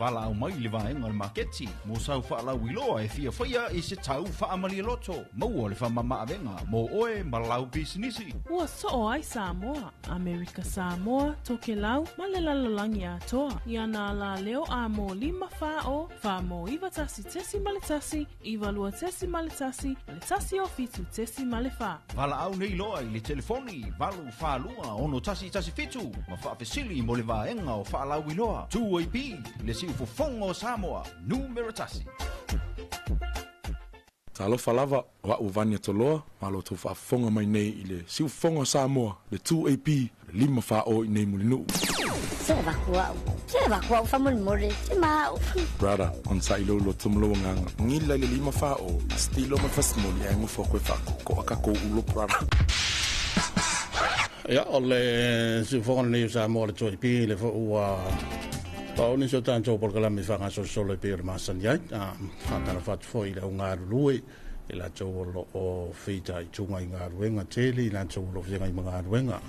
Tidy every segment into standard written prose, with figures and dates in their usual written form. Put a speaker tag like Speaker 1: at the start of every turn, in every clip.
Speaker 1: Fala au mai le vaenga le maketi. Mo sau fa'alau iloa e fia whaia i se tau whaamali loto. Maua le whamama avenga. Mo oe malau bisinisi.
Speaker 2: Ua so'o ai Samoa, Amerika Samoa, Tokelau, ma le lalolangi atoa. Ia na la leo a mo 5 fa'o, fa mo iwa tasi tesi ma le tasi, iwa lua tesi ma le tasi o fitu tesi ma le fa.
Speaker 1: Fala au nei loa i le telefoni. Valu whaalua ono tasi fitu. Ma whaafesili mo le vaenga o whaalau iloa. Tauafiafi, le siu fofongo Samoa, numero tasi.
Speaker 3: Talofa lava wa uvania toloa, malo tu whaafonga mai nei i le siu fongo Samoa, le Tauafiafi, le 5 fa'o i nei mulinu.
Speaker 4: Se vakuau famul mori, se mau.
Speaker 3: Brother, on sa ilo lo tumlo nganga. Ngila le 5 fa'o, stilo ma fasmoli angu fokwe ko akako ulo brother.
Speaker 5: Ja, ole siu fonga nei Samoa le Tauafiafi le fo ua Paoni so tanto por kala mi fanga so solo pe masan ya fanga fat foi la unga lui e la to o feita i tunga i ngā ruenga tele la to lo fenga i ngā ruenga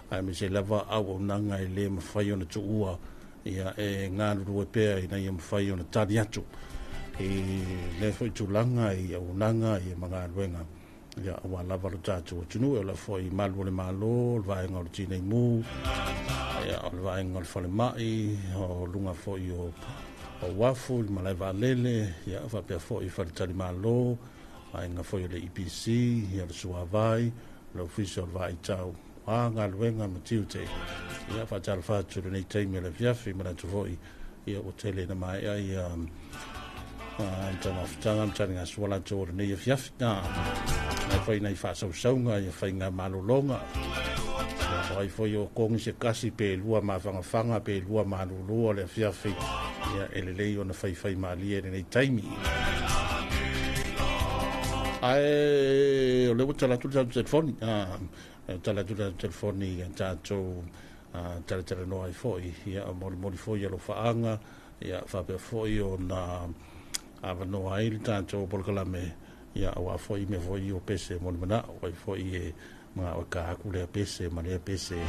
Speaker 5: ai mi se lava au nanga i le mafai ona tua ia e ngā ruenga pe i na i mafai ona tari atu e le foi tulanga i au nanga i ngā ruenga ia wa lava lo tatu tunu e la foi malu le malo vai ngā tina i mu ia o le vaenga o le whale mai, o lunga fōi o wafu, ma lai valele, ia whapea fōi whale tali malo, vaenga fōi o le EPC, ia le sua vai, le ofisio o le vai tau, ngā luenga ma tiute, ia whatala whātu le nei teimi o le fiafi, ma ratu fōi, ia o tele na mai ai, tana whutanga, mtani ngā suala tō o le nei fiafi, nai whai nei whāsausaunga, ia whai ngā malolonga, ai foi o kongi se kasi pe lua ma fanga pe lua ma lua le fiafi ia ele lei ona fai mali e nei taimi ai o le tala tu telefoni tala tu telefoni tato tala no ai foi ia moli foi lo faanga ia fa pe foi ona ava no ai tato por kala me ia wa foi me foi o pese moli mana o foi e ma o ka ku le pese ma le pese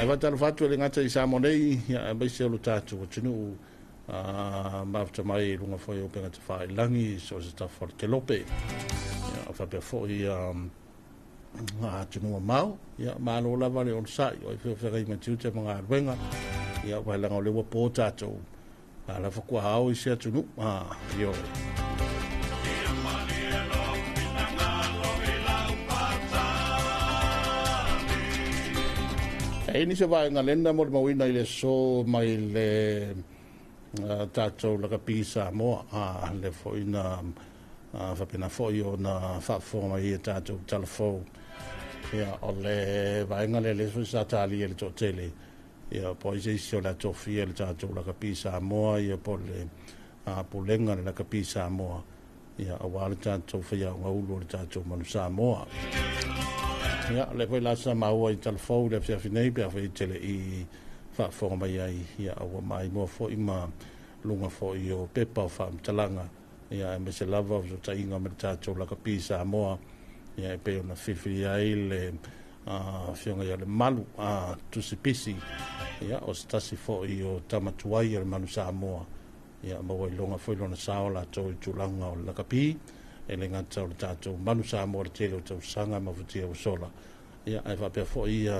Speaker 5: ai va tal fatu le ngata i Samonei ya ba se lo tatu o tinu ma fta mai lunga foi o penga te fai langi so se ta for te lope ya fa pe foi tinu mau ya ma lo la vale on sai o fe fe ma tiu te mga wenga ya va la le wo po tatu ala fa ku hao i se tinu yo e ni se vai nga lenda mo mawina ile so mai le tato la kapisa mo le foina fa pena foio na fa forma i tato telefon ya ole vai nga le so sa tali le totele ya poi se si la tofia le tato la kapisa mo ya pole polenga la kapisa mo ya awal tato fa ya ngaulo le tato manusa mo ia le foi la sa mau i telefon le fia finei pe fa tele i fa fo mai ai ia o mai mo fo i ma lunga fo i o pepa fa talanga ia me se lava o tainga me tato la kapisa mo ia pe ona fifi ai le fionga ia le malu tu si pisi ia o stasi fo i o tamatuai le manu sa mo ia mo i longa fo i lona sa la to tulanga o la kapi e le ngata o le tātou manu sa mo le tele o tau sanga mafutia o sola ia ai whapea fo i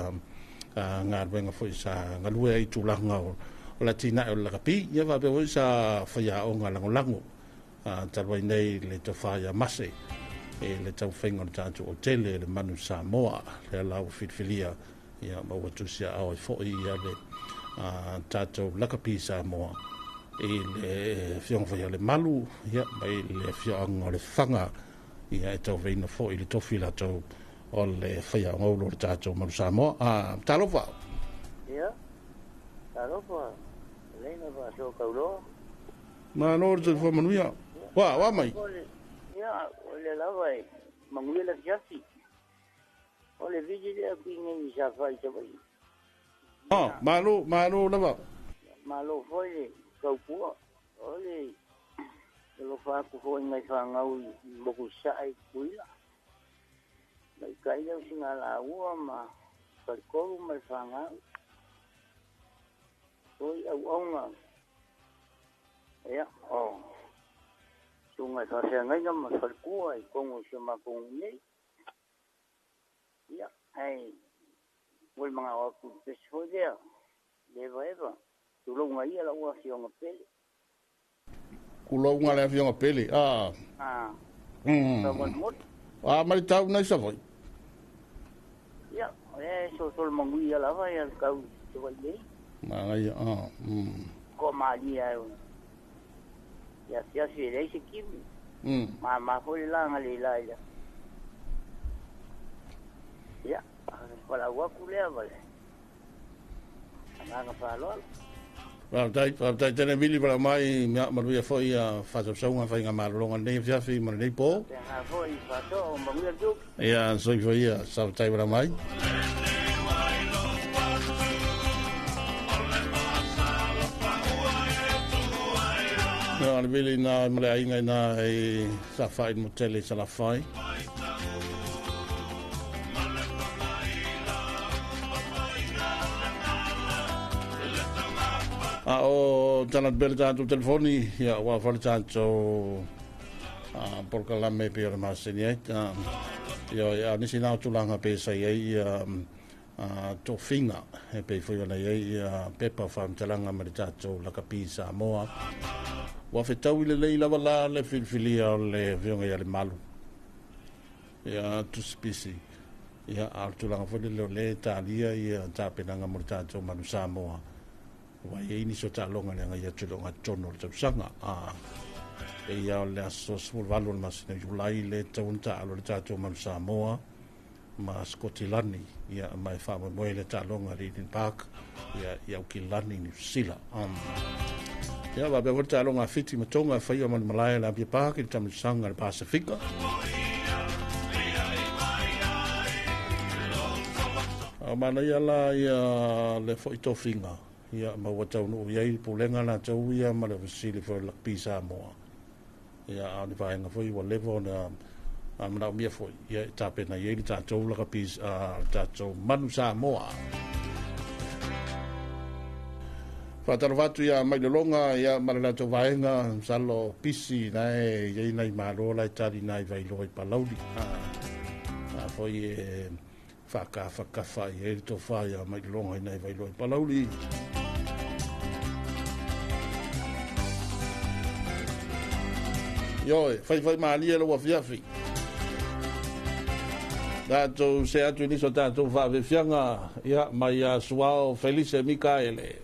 Speaker 5: ngā ruenga fo i sa ngalue ai tūlanga o la tina o la kapi ia whapea fo i sa whaia o ngā langolango tarwai nei le tau whaia mase e le tau whainga o le tātou o tele le manu sa moa le lau whitwhilia ia maua tusia au ai fo i le tātou la kapi sa moa e le fiong foi le malu ia mai le fiong o le fanga ia e tau veina fo i le tofi la tau o le fia ngolo le tato malu samo talofa
Speaker 6: ia talofa leina va so kaulo
Speaker 5: ma no le fo manuia wa mai
Speaker 6: ia o le lava manguia la fiasi o le vigile ki ngi sa fai te vai
Speaker 5: malo lava
Speaker 6: malo foi kaupua ole lo fa ku ho ngai fa ngau boku sai kuila mai kai le singa la ua ma per ko ma fa ngau oi au onga Ia, o. Tunga sa se ngai ngam sa ku ai kongo se ma kongo nei. Ia, ai. Mul mga o ku peso dia. Leva eva. Tulunga ia la ua si onga pele.
Speaker 5: Kulonga le afionga pele. Ah.
Speaker 6: Sa mot.
Speaker 5: Mai tau nei sa voi.
Speaker 6: Ia, so mangui ia lava ia kau se vai nei.
Speaker 5: Ngai
Speaker 6: Ko mali ai. Ya si dei se kim. Ma foi la ngali la ya. Ya, para ua kulea vale. Ana fa lo.
Speaker 5: Dai tene mili para mai maruia foi a fasa saunga fai nga malonga nei fiafi ma nei po.
Speaker 6: Tena foi fa to manguia tu.
Speaker 5: Ia soi foi a sa tai para mai. No, le vili na male ainga na e sa fai mo tele sa la fai. O tana bel tanto telefoni ya wa fal tanto por kala me pe ma senia yo ya ni sina tulanga pe sa ye to finga e pe foi na ye pepa fam talanga me tanto la capisa moa wa fe tau le la wala le filfilia le vionga ya le malu ya tu spisi ya tulanga foi le talia ya tapenanga mo tanto manu samoa wa ye ni so talonga le ngai atu longa tono le sanga e ya le aso sul valo le masina julai le taunta alo le tato man Samoa ma Skotilani ya mai fa mo le talonga Reading Park ya ukilani ni sila ya va be talonga fiti matonga fa ya man malaya la bi park i tam sanga le Pacifica mana ya la ya le foi tofinga ia ma watau no ia i pulenga na tau ia ma le sili for la pisa mo ia ani vai nga foi wa levo na amna mia foi ia tape na ia ta tau la pisa ta tau manu sa mo fa tarvatu ia mai le longa ia ma le tau vai nga salo pisi na ia nei ma ro la tari nai vai loi palaudi foi faka fa ia to fa ia mai longa nei vai loi palaudi Yo, fai mali lo Tauafiafi. Dato se atu ni so tato fa ve fianga ya mai a suao Felice Micaele.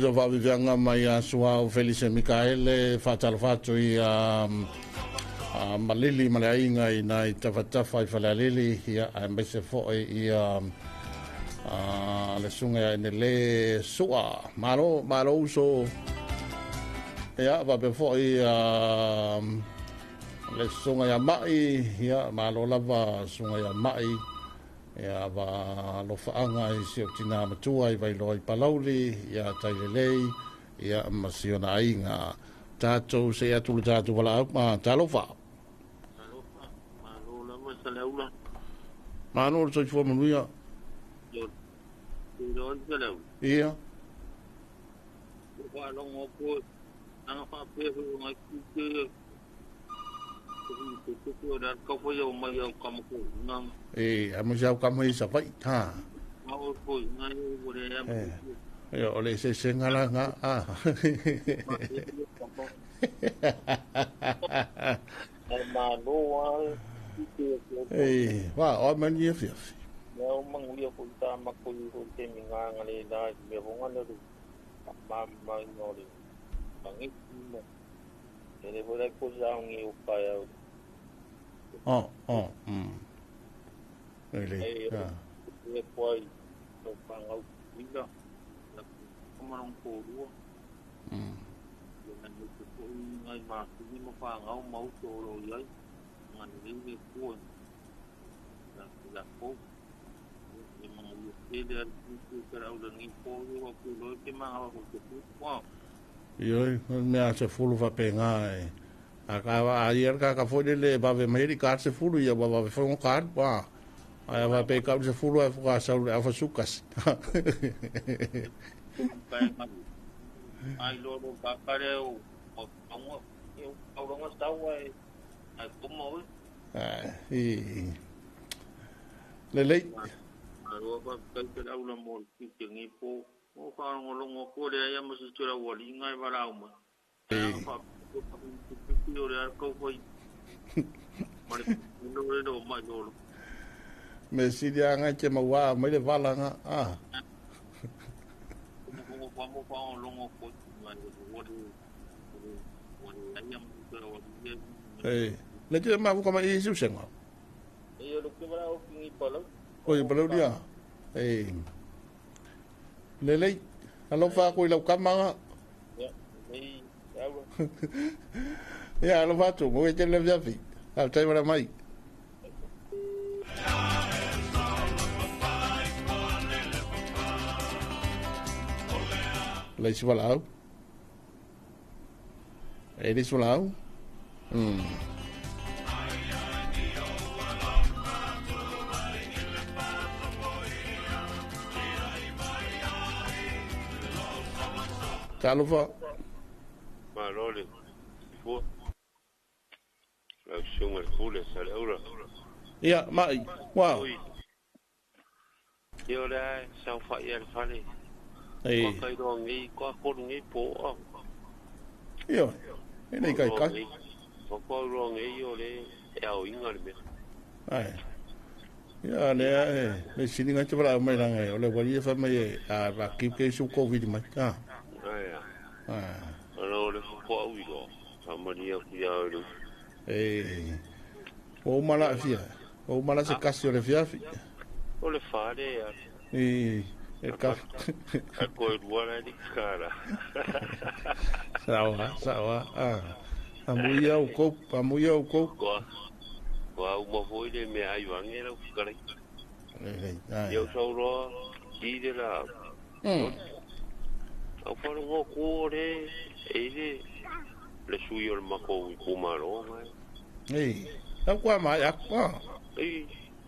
Speaker 5: jo va vivanga mai a sua Felice Mikaele fatalfato i malili malainga i nai tawhatafa i whalalili ia a mbese fo i le sunga i le sua malo uso ia va be fo i le sunga ya mai ia malo lava sunga ya mai ia va lo faanga i se tina matua i vai loi palauli ia tailelei ia masiona ainga tatou se atulu tatou wala ma talofa Mano so fo manuia. Ia.
Speaker 7: Wa longo ko ana fa pe ho ngai ku ko dar ko fo yo mai yo kam ko nang.
Speaker 5: Amo jau kam hi sa vai ha.
Speaker 7: Ma o ko ngai wo re am.
Speaker 5: Yo ole se ngala nga
Speaker 7: Ma no wa
Speaker 5: wa o man ye fi.
Speaker 7: Nếu mà người phụ ta mặc quần quần trên mình ngang này là nhiều phong ăn được mà nó đi bằng ít mà thế nên bữa nay cô giao nhiều phải
Speaker 5: Really
Speaker 7: việc quay được bằng ông chính đó là không ăn cổ đúng không rồi mình được cô ngay mà nhưng mà phang ông máu trôi rồi đấy mà đến việc cuốn là cố
Speaker 5: Yo me hace fulu va pengai. Acaba ayer ka foi le va ve mai ka se fulu ya va ve foi un card va. Ai va pe ka se fulu a fa sa a fa sukas.
Speaker 7: Ai lo do ka kare o ông eu au do mas tau ai como
Speaker 5: le
Speaker 7: Aro ba kai ke au la mo ki ngi po o fa ngolongo ko le ya mo se tura wali ngai ba ra uma fa ko le ko foi mari no no ma no
Speaker 5: me si dia nga che ma wa me le vala nga
Speaker 7: mo fa ngolongo ko ngai wali ya mo tura wali
Speaker 5: le che ma ko ma i su senga
Speaker 7: yo lo que va o ngi palo
Speaker 5: Oi, belum dia. Lelei, alo fa ko lau kamanga. Ya, alo fa tu, mo ke le Tauafiafi. Al tai mara mai. Lei si walau. Di si walau. Talofa.
Speaker 7: Marole. Fu. La sunga fule sale ora.
Speaker 5: Ya, mai. Wow.
Speaker 7: Yo la sao fa ya fale. Ko kai do ngi ko ko ngi po.
Speaker 5: Yo. Ini kai ka.
Speaker 7: Ko ro ngi yo le ao inga le.
Speaker 5: Ai. Ya le sini nga tibala mai lang ole wali fa mai a ba ki ke su covid mai.
Speaker 7: Alo le ko wi do. Samari ku ya lu.
Speaker 5: O mala fia. O mala se kasi le fiafi.
Speaker 7: O le fare ya.
Speaker 5: E ka.
Speaker 7: Ko wala di cara.
Speaker 5: Sawa. Amuia o ko.
Speaker 7: Wa mo foi de me ayuan era kare. Yo solo di de la. Au faro ngo kore ele le suyo el mako kumaro mai.
Speaker 5: Au kwa mai akwa.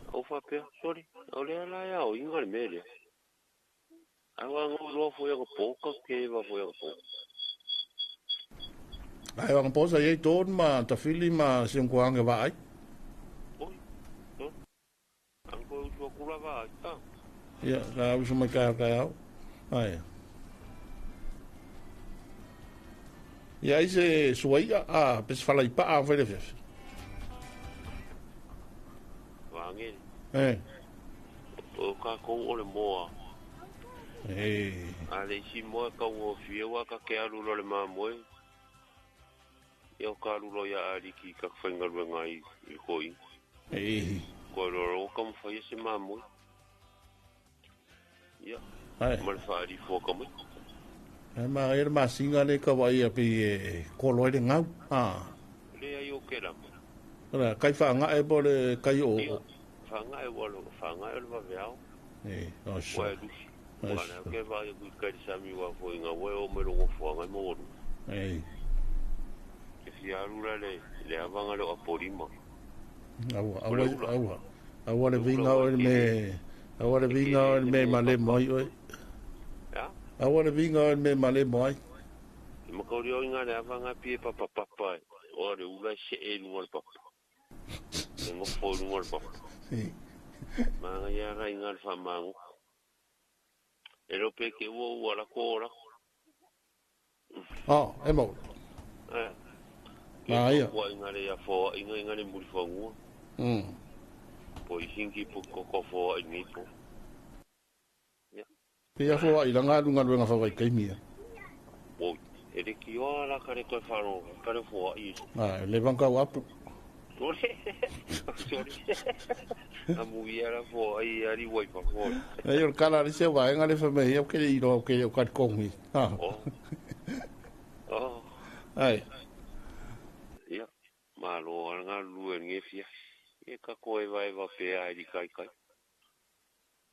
Speaker 7: Au fa pe sorry. Au le la ya o ingal mele. Au ngo lo foi ko poka ke va foi ko.
Speaker 5: Ai wang posa ye ton ma ta fili ma sim ko ange vai.
Speaker 7: Anko u kula va.
Speaker 5: Ya, la u suma ka au. Ai. E aí se suaia pes fala ipa a vele fes.
Speaker 7: Wangi.
Speaker 5: Eh.
Speaker 7: O ka ko o le moa. A le isi moa Tauafia wa ka ke alulo le mamoe. Ia ka alulo ia aliki ka whaingaruenga i koi. Ko roro ka mwhai se mamoe. Ia. Mare whaari fōka mai.
Speaker 5: Ma e ma singa le ka wai api koloi le ngau.
Speaker 7: Le ai o ke rama.
Speaker 5: Ora, kai whaanga e bole kai o.
Speaker 7: Whaanga e walo, whaanga e lwa veao.
Speaker 5: O so.
Speaker 7: Wai lusi. Wana ke vai e kui kari sami wa fo inga wai o mero ngo whaanga i moru. Ke si arura le avanga le aporima.
Speaker 5: Awa le vinga o me. Awa le vinga o me male moi oi.
Speaker 7: Ya?
Speaker 5: Awa le vinga o me male moi.
Speaker 7: Makauri o inga le avanga pie papa. O le ula se e lunga le papa. Ngo fo lunga le papa. Manga ia ga inga le whamango. E rope ke ua la kōra.
Speaker 5: E mau.
Speaker 7: Ia. Ua inga le a fōa, inga le muri whangua. Po i hinki po koko fōa i nipo. Ia.
Speaker 5: Ia fōa i langa lunga luenga whawai kaimia.
Speaker 7: Oi. E re ki oa la kare koe wharo, kare fōa i.
Speaker 5: Le vankau apu.
Speaker 7: Sorry. Amu ia la fōa i ari waipa fōa.
Speaker 5: E yor kala ri se wa enga le whamei, au kere iro, au kere o kari kongi. Ai.
Speaker 7: Ia. Malo anga lue ngefia. E ka koe vai wa pēa i kai.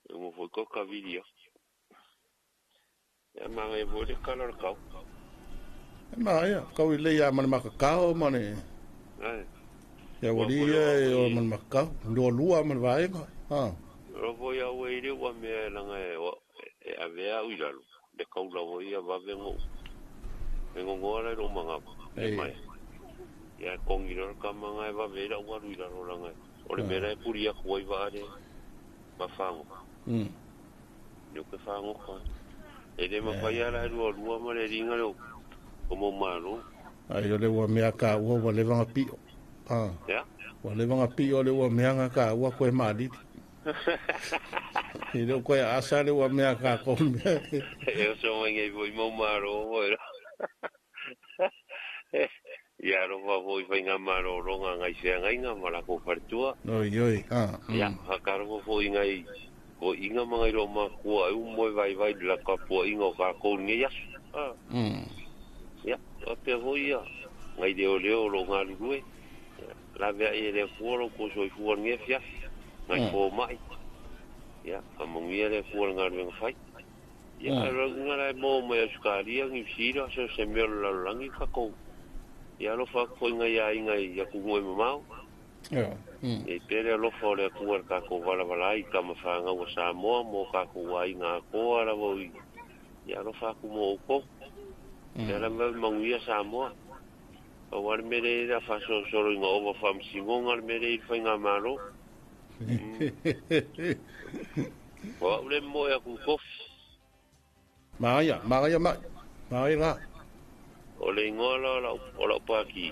Speaker 7: E mo foi ko ka vidia. E manga e vore kala kau.
Speaker 5: Ia, kau i leia mani makakao mani.
Speaker 7: Ai.
Speaker 5: Ia waria e o mani makakao. Lua mani vaenga.
Speaker 7: Rovo ia weire wa mea langa e avea uiralu. Le kaula wo ia wavengo. Vengo ngora ro manga. E mai. Ia kongiro ka manga e wavera ua uiralu langa. Ole mera e puria kuai vare. Mafango. Yo ke fango ka. E de mafaiara lua mare ringa leo. Como malo.
Speaker 5: Ai ole ua mea ka ua wa levanga pio.
Speaker 7: Ya?
Speaker 5: Wa levanga pio ole ua mea ka ua koe maaditi. I leo koe asa le ua mea ka koe mea.
Speaker 7: E o so mange voi mo malo. Ia roa voi whainga malo ronga ngai sea ngai ngā malako partua.
Speaker 5: Oi.
Speaker 7: Ia, hakaro voi ngai. Ko inga mga iro makua e umoi vai la ka po inga o ka kou nge yasu. Ya, o te hoi ia. Ngai leo lo ngā lurue. La vea e le fuoro ko soi fuor nge fia. Ngai po mai. Ya, amongi e le fuor ngā lurue ngawhai. Ya, ngā rai mō mai asukaria ngi sira so se meo lalangi ka kou. Ya lo whakoi ngai a ingai ya kungoe mamau. E pere alofa o le akua ka kou wala i ka mawhanga ua Samoa mo ka kou ai ngā koa ra wau i. Ya lo whaku mo uko. Era mai manguia Samoa. O wale mere ra faso soro inga ova whamsingonga le mere i whainga maro. Wa ule mo ya ku kofi.
Speaker 5: Maia nga.
Speaker 7: O le ingola o la upaki.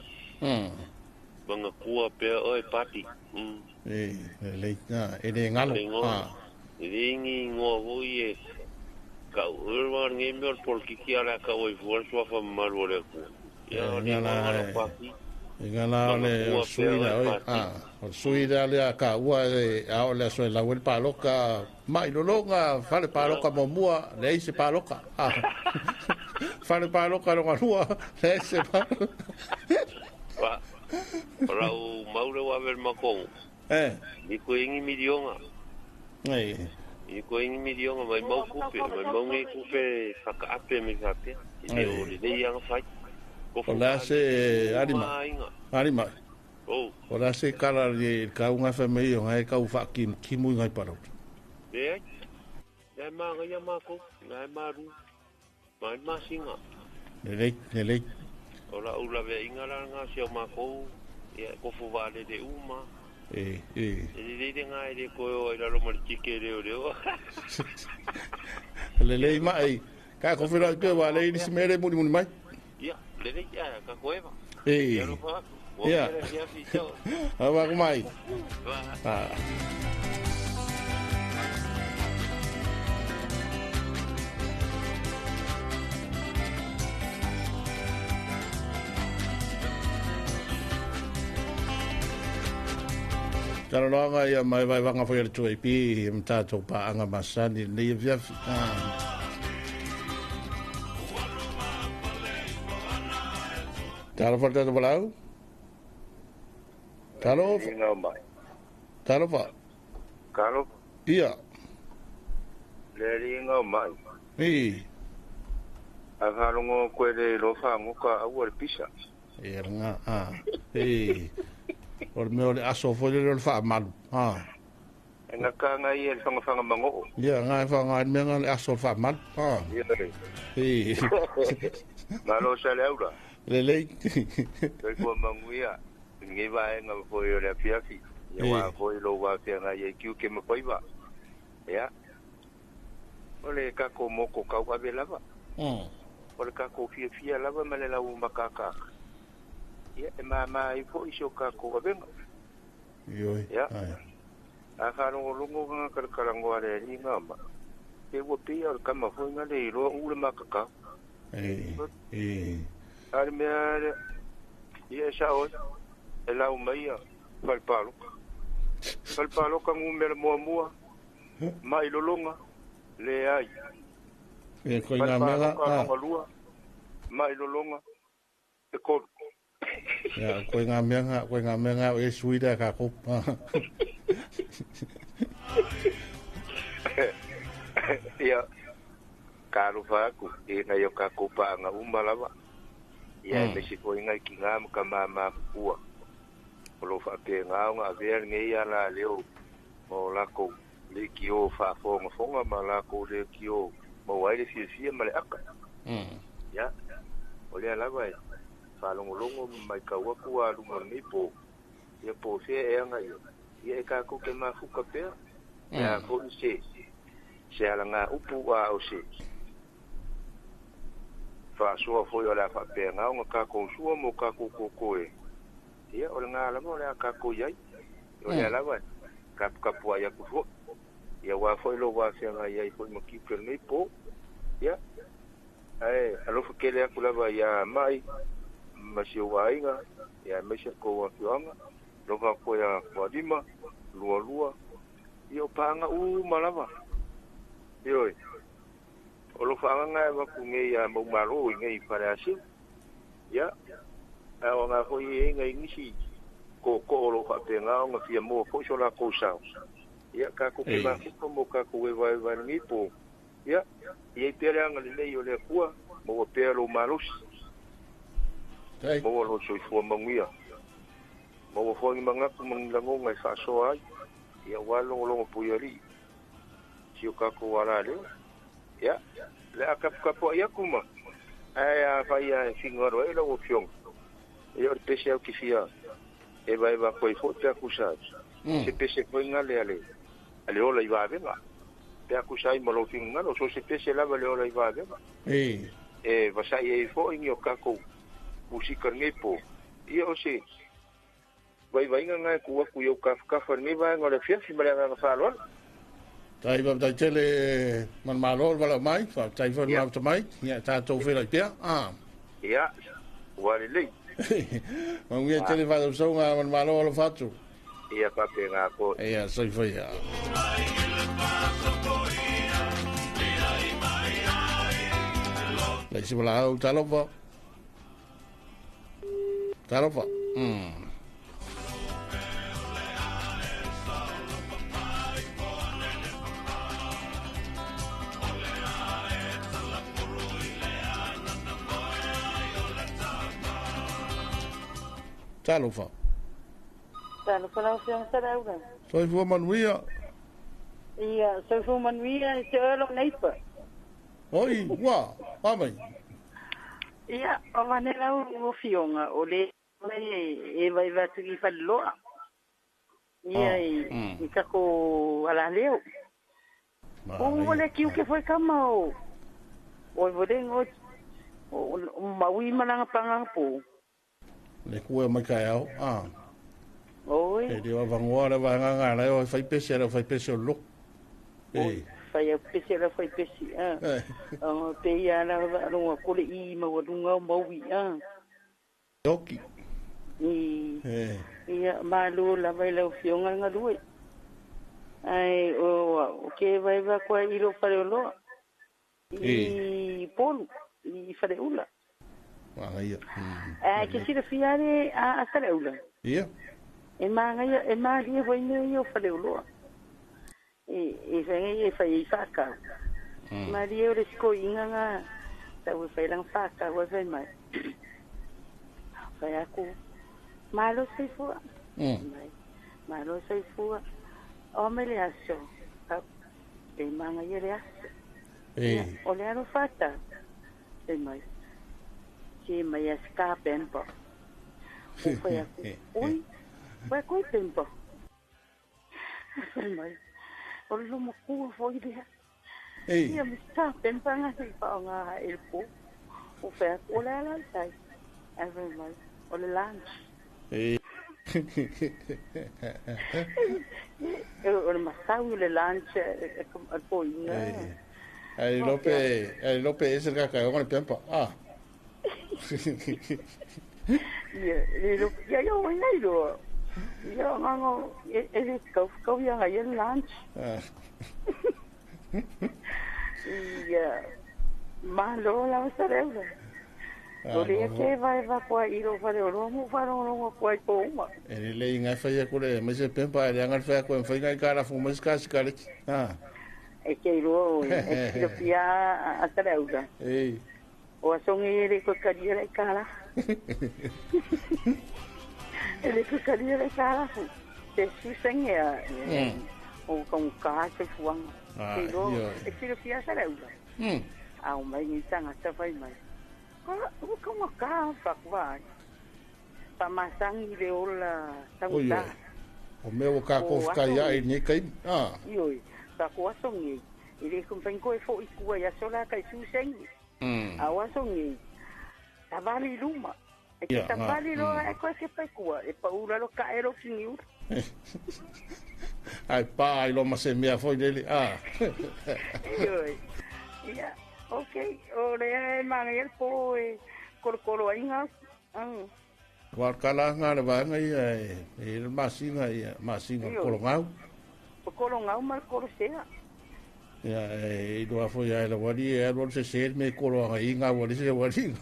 Speaker 7: Manga kua pea oi pati.
Speaker 5: Le ngalo.
Speaker 7: Ringi ngoa hui e. Ka urwa nge meo por kiki ala ka oi fuar sua whamaru o le kua. Ia o le ngala paki.
Speaker 5: Ngala le suida oi. O suida le a ka ua e ao le aso e lau el paloka. Mai lolonga fale paloka momua le eise paloka. Fale paloka ronga lua le eise paloka.
Speaker 7: Rau maure wa ver makong. Ni ko ingi midionga. Ni ko ingi midionga mai mau kupe, mai mau ngi kupe whakaape me whapea. Ile o le ianga whai.
Speaker 5: O la se arima. O la se kala le kaunga whamei o ngai kau whaki kimu ngai parau.
Speaker 7: Nei, nei manga ia mako, nei maru, mai masinga.
Speaker 5: Nelei.
Speaker 7: Ola ula ve ingala nga sia mako, ia ko fuvale de uma. Ele ngai de ko ila lo mal chike de o.
Speaker 5: Lelei mai, ka ko fira ke vale ni simere muri mai.
Speaker 7: Ia, lelei ya ka koeva.
Speaker 5: Ia. Ava mai. Tara loanga ia mai vai wanga foi le 2AP mtato pa anga masani le via Tara fa tata balau Taro Taro fa
Speaker 7: Kalo
Speaker 5: Ia
Speaker 7: le ringa mai. Akalongo kwele lofa ngoka awal pisa.
Speaker 5: Nga Or me ole aso foi le fa mal
Speaker 7: Nga ka nga ye fanga mango.
Speaker 5: Ia nga fa nga me nga aso fa mal
Speaker 7: Malo sale aura.
Speaker 5: Le
Speaker 7: Ko manguia. Ngi vai nga foi ole Tauafiafi. Ya wa foi lo wa fe nga ye kiu ke me poiva. Ya. Ole ka ko moko ka wa belava. Ole ka ko fia lava malela u makaka. Ya mama ifo isho ka ko benga. Ya. Akaro lungo nga kalkalango ale ni ngamba. Te wo pia o kama foi nga le ro u makaka. Al me ya sao ela u mai palpalo. Palpalo ka ngumela mua mai lolonga le ai.
Speaker 5: Ko nga mega
Speaker 7: mai lolonga e ko
Speaker 5: ya ko nga menga e suida ka ko
Speaker 7: ya karu faku e na yo ka ko pa nga umalava ya me si ko nga kinga mama kuwa lo fa pe nga ver nge ya la leo o la ko le kio fa fonga mala ko le kio mo wai le fia male aka ya ole ala vai fa longo mai ka wa ku alu ni po ye po fe e nga yo ye ka ko ke ma fu ka pe ya ko se ala nga upu wa o se fa so fo yo la fa pe nga ka ko su mo ka ko e ya ole nga ala mo la ka ko yai ole ala vai ka po ya ku fo ya wa fo lo wa se nga ya fo mo ki per ni po ya alo ke le kula ba ya mai masio wainga ya mesha ko wa fianga lo ka ko ya ko dima lua yo panga malava yo olo fanga nga ba ku nge ya mo maro nge para asi ya o nga ko ye nge ngisi ko lo fa pe nga nga fia mo fo so la ko sa ya ka ko ke ba ko mo ka ko we va ni po ya ye pere nga le yo le kwa mo pere lo malus mo lo so fo manguia mo fo ni manga ko mangango ngai fa so ai ya wa lo po yari si o ka ko wala le ya le aka ka po ya kuma ai fa ya fingoro e lo fiong e o pese o kifia e vai va ko fo te akusat se pese ko ngale ale ola i va venga pe akusai mo lo finga no so se pese la vale ola i va venga va sai e fo in yo ka ko musika ngepo io se vai nga ku yo ka fa ni va ngole fiafi male nga fa lo
Speaker 5: tai va da tele man malo va mai fa tai fa ma mai ya ta to fe la pia
Speaker 7: ya wale le
Speaker 5: man we tele va so nga man malo lo fatto
Speaker 7: ia pa pe nga ko
Speaker 5: ya so fa ya la si vola talofa Talofa
Speaker 8: la fiang sarauga.
Speaker 5: Soy fu manuia.
Speaker 8: Ia, soy fu manuia te olo neipa.
Speaker 5: Oi, wa, amai.
Speaker 8: Ia, o manela o fionga o le e vai va tu fa loa. Ia, i ka ko ala leo. O le kiu ke foi kama o. O vodengo o maui malanga panga po.
Speaker 5: Le kua mai kai au.
Speaker 8: Oi.
Speaker 5: E dio vangoa le vanga la o fai pese o lo.
Speaker 8: Fai pese la fai pese. Pe ia la no ko le I ma wa dunga maui.
Speaker 5: Toki.
Speaker 8: Ia malu la vai lau fionga nga dui. Ai o ke vai va kwa ilo pare lo. I polu i fare ula.
Speaker 5: Ia.
Speaker 8: Ke sira fiare a fare ula.
Speaker 5: Ia.
Speaker 8: E ma lia vai ne io fare ulo. E venga e fai faka. Ma lia o sko inga nga tau fai lang faka wa fai mai. Fai aku malo sei fua. Malo sei fua. O me le aso. E manga ia le aso. O le aro fata. E mai. Che mai a ska pempo. O fai aku. Ui. Vai coi tempo. E mai. O lo mo ku foi dia. Ia me ska pempo nga sei pa nga el po. O fai aku le ala sai. E mai. O le lunch. O masau le lunch al poina.
Speaker 5: Ai Lope ese que caiu con el tiempo.
Speaker 8: Ya yo voy a ir. Yo no es kau yang ay lunch. Ya malo la cerebro. Doria que vai evacuar ir o fare o romo kwa ko uma.
Speaker 5: Ele le inga fa ya kule mas e pempa ele anga fa ko fa inga cara fu mas kasi kale.
Speaker 8: E que ro e pia a tareuda. O songi ele ko karia e cara. Ele ko karia e cara. Te susenga o con casa fuang. Pero e que pia tareuda. Au mai ni tanga ta fai mai. Como cá, vai. Pamasang ile ola tangta.
Speaker 5: O meu kako fikai ai ni kai.
Speaker 8: Ioi, ta ko songi. Ile kum pen ko fo ikua ya sola kai suseng. Awasongi. Tabali luma. E tabali lo e ko se pe kua e paura lo ka ero kiniu.
Speaker 5: Ai pai lo ma se mea foi dele.
Speaker 8: Ioi. Ya. Okay, ore manel po korkoro inga.
Speaker 5: Kala nga le vanga e masinga kolongau.
Speaker 8: Kolongau mar korosea.
Speaker 5: Ya e do afo ya le wali e ro se me kolonga inga wali se wali.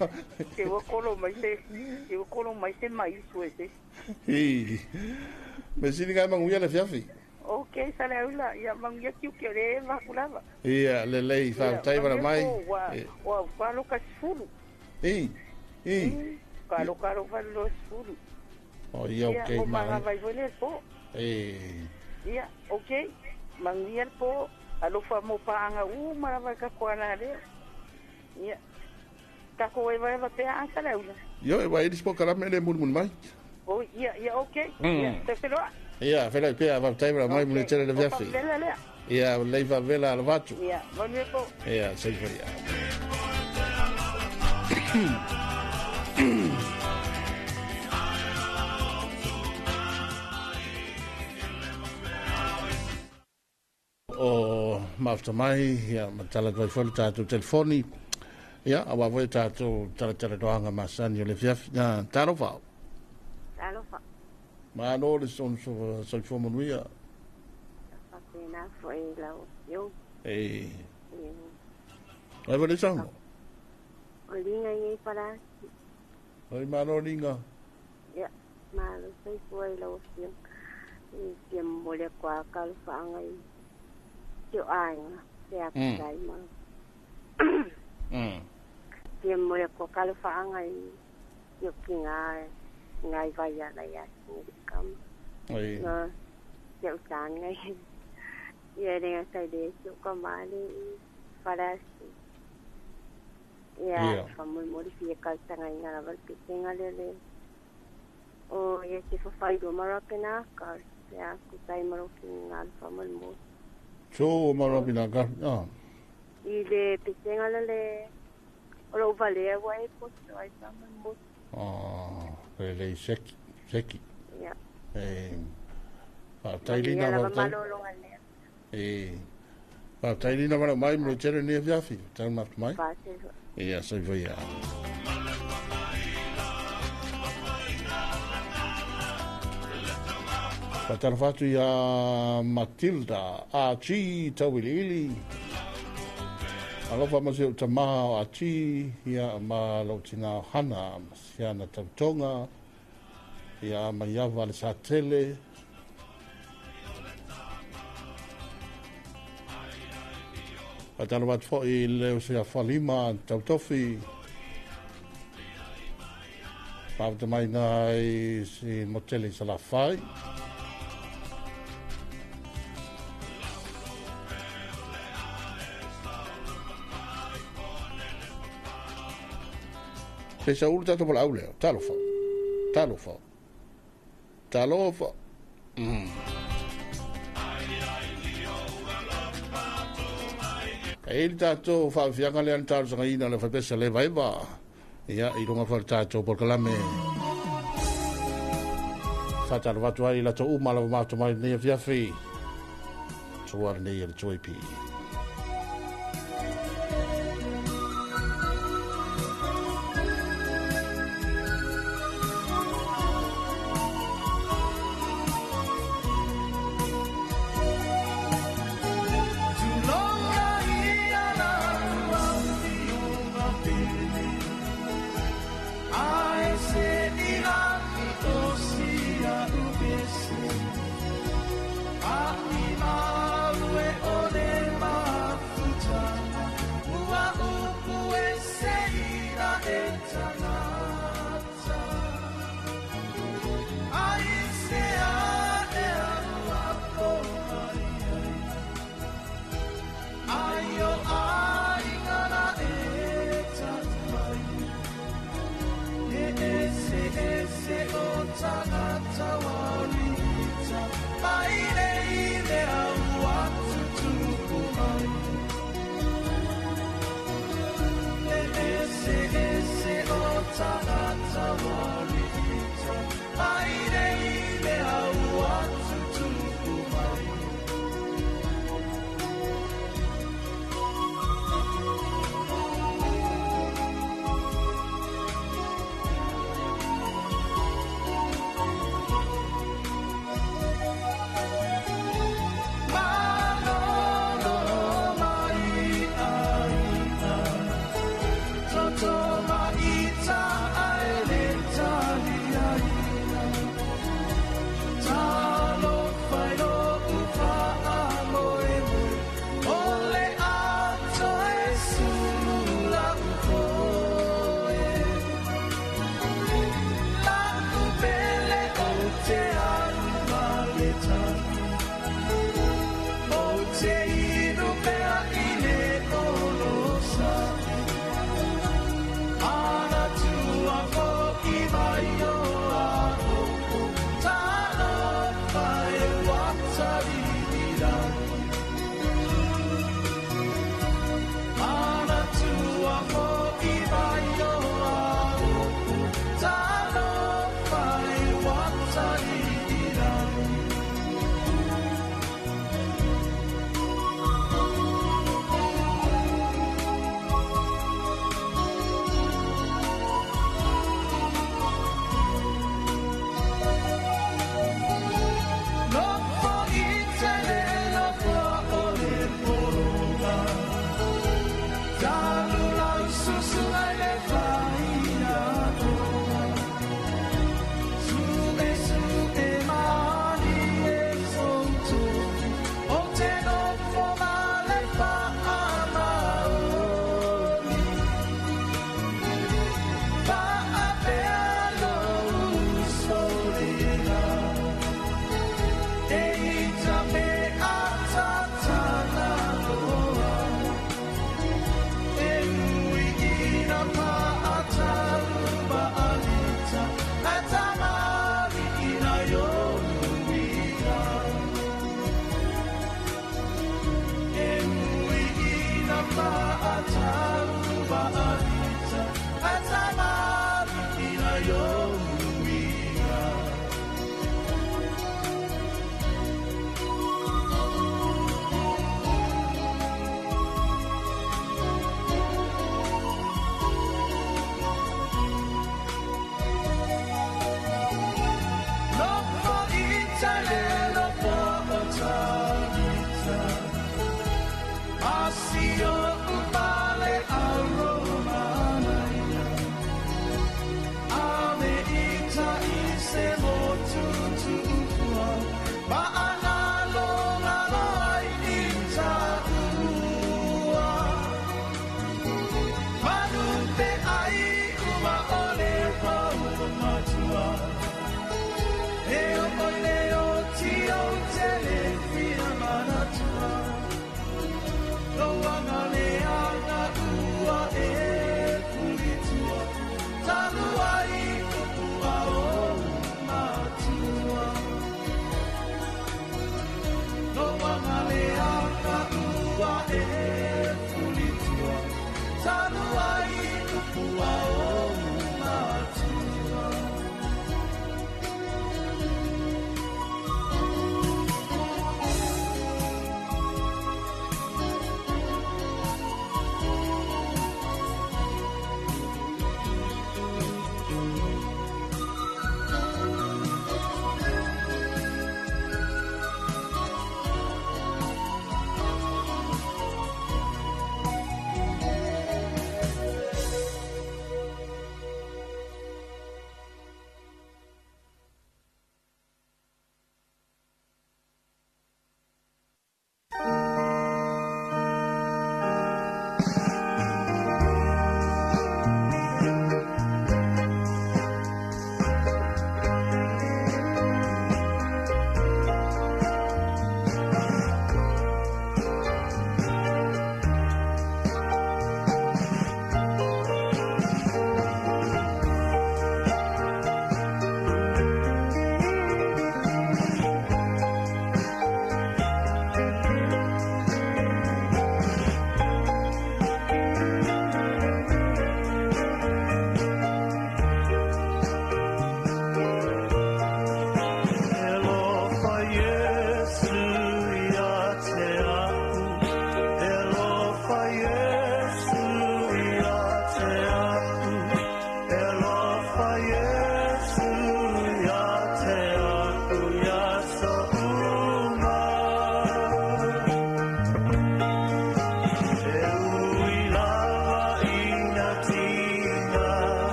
Speaker 8: Ke wo kolo mai se suese.
Speaker 5: Me singa manguya le fiafi.
Speaker 8: Okay, sale ula ya mangia kiu kere vakulava.
Speaker 5: Ia le fa tai para mai.
Speaker 8: Wa falo ka fulu. Kalo falo fulu.
Speaker 5: Oh, ia okay,
Speaker 8: ma vai voler po. Ia, okay. Mangia po alo fa mo paanga mara vai ka kwana le. Ia. Ka ko vai te a sale ula.
Speaker 5: Yo vai dispo kala me le mun mai.
Speaker 8: Oh, ia, okay. Ia, te felo.
Speaker 5: Ia, fela pea va tai para mai mulechele le viafi. Ia, leiva vela al vacho.
Speaker 8: Ia, vale po.
Speaker 5: Ia, sei foi. O mafta mai, ia, matala vai foi tato telefoni. Ia, awa voi tato tala doanga masani le viafi na tarofa. Ma no le son so fo monuia.
Speaker 9: Pena foi lau yo.
Speaker 5: Ai vale sango.
Speaker 9: Olinga ngai para.
Speaker 5: Ai mano linga.
Speaker 9: Ya, malo sei foi lau yo. E tiem mole kwa kal fa ngai. Yo ai, se akai ma. Tiem mole kwa kal fa ngai. Yo kinga ngai vai ya ya kam.
Speaker 5: Ai.
Speaker 9: Na eu san ngai. Ia ringa sai de su kamali para si. Ia famu modificar tanga ngara val pitinga le. O ia se fa fai do marapena ka ya ku tai marokinga famu mo.
Speaker 5: So marapena ka.
Speaker 9: Ile pitinga le. O vale wai ko ai famu mo.
Speaker 5: Le seki.
Speaker 9: Ya.
Speaker 5: Tailina va. Tailina va mai mo chere ne viafi. Tan mat mai. Ia so vai. Patara fatu ia Matilda a chi tawili. Alofa maseo tamaha o a chi ia ma lautina hana siana tautonga ia ma iava le satele. Patara fatu fo i leo sea falima tautofi. Pāwata mai nai si motele salafai. Pesa ulu tato pala auleo, talo fo. E ili tato whaafianga le an talo sanga ina le whapesa le vaiva. Ia, i runga whare tato por kalame. Whatara watu ai la to umala wa mātu mai nei Tauafiafi. Tuara nei le Tauafiafi.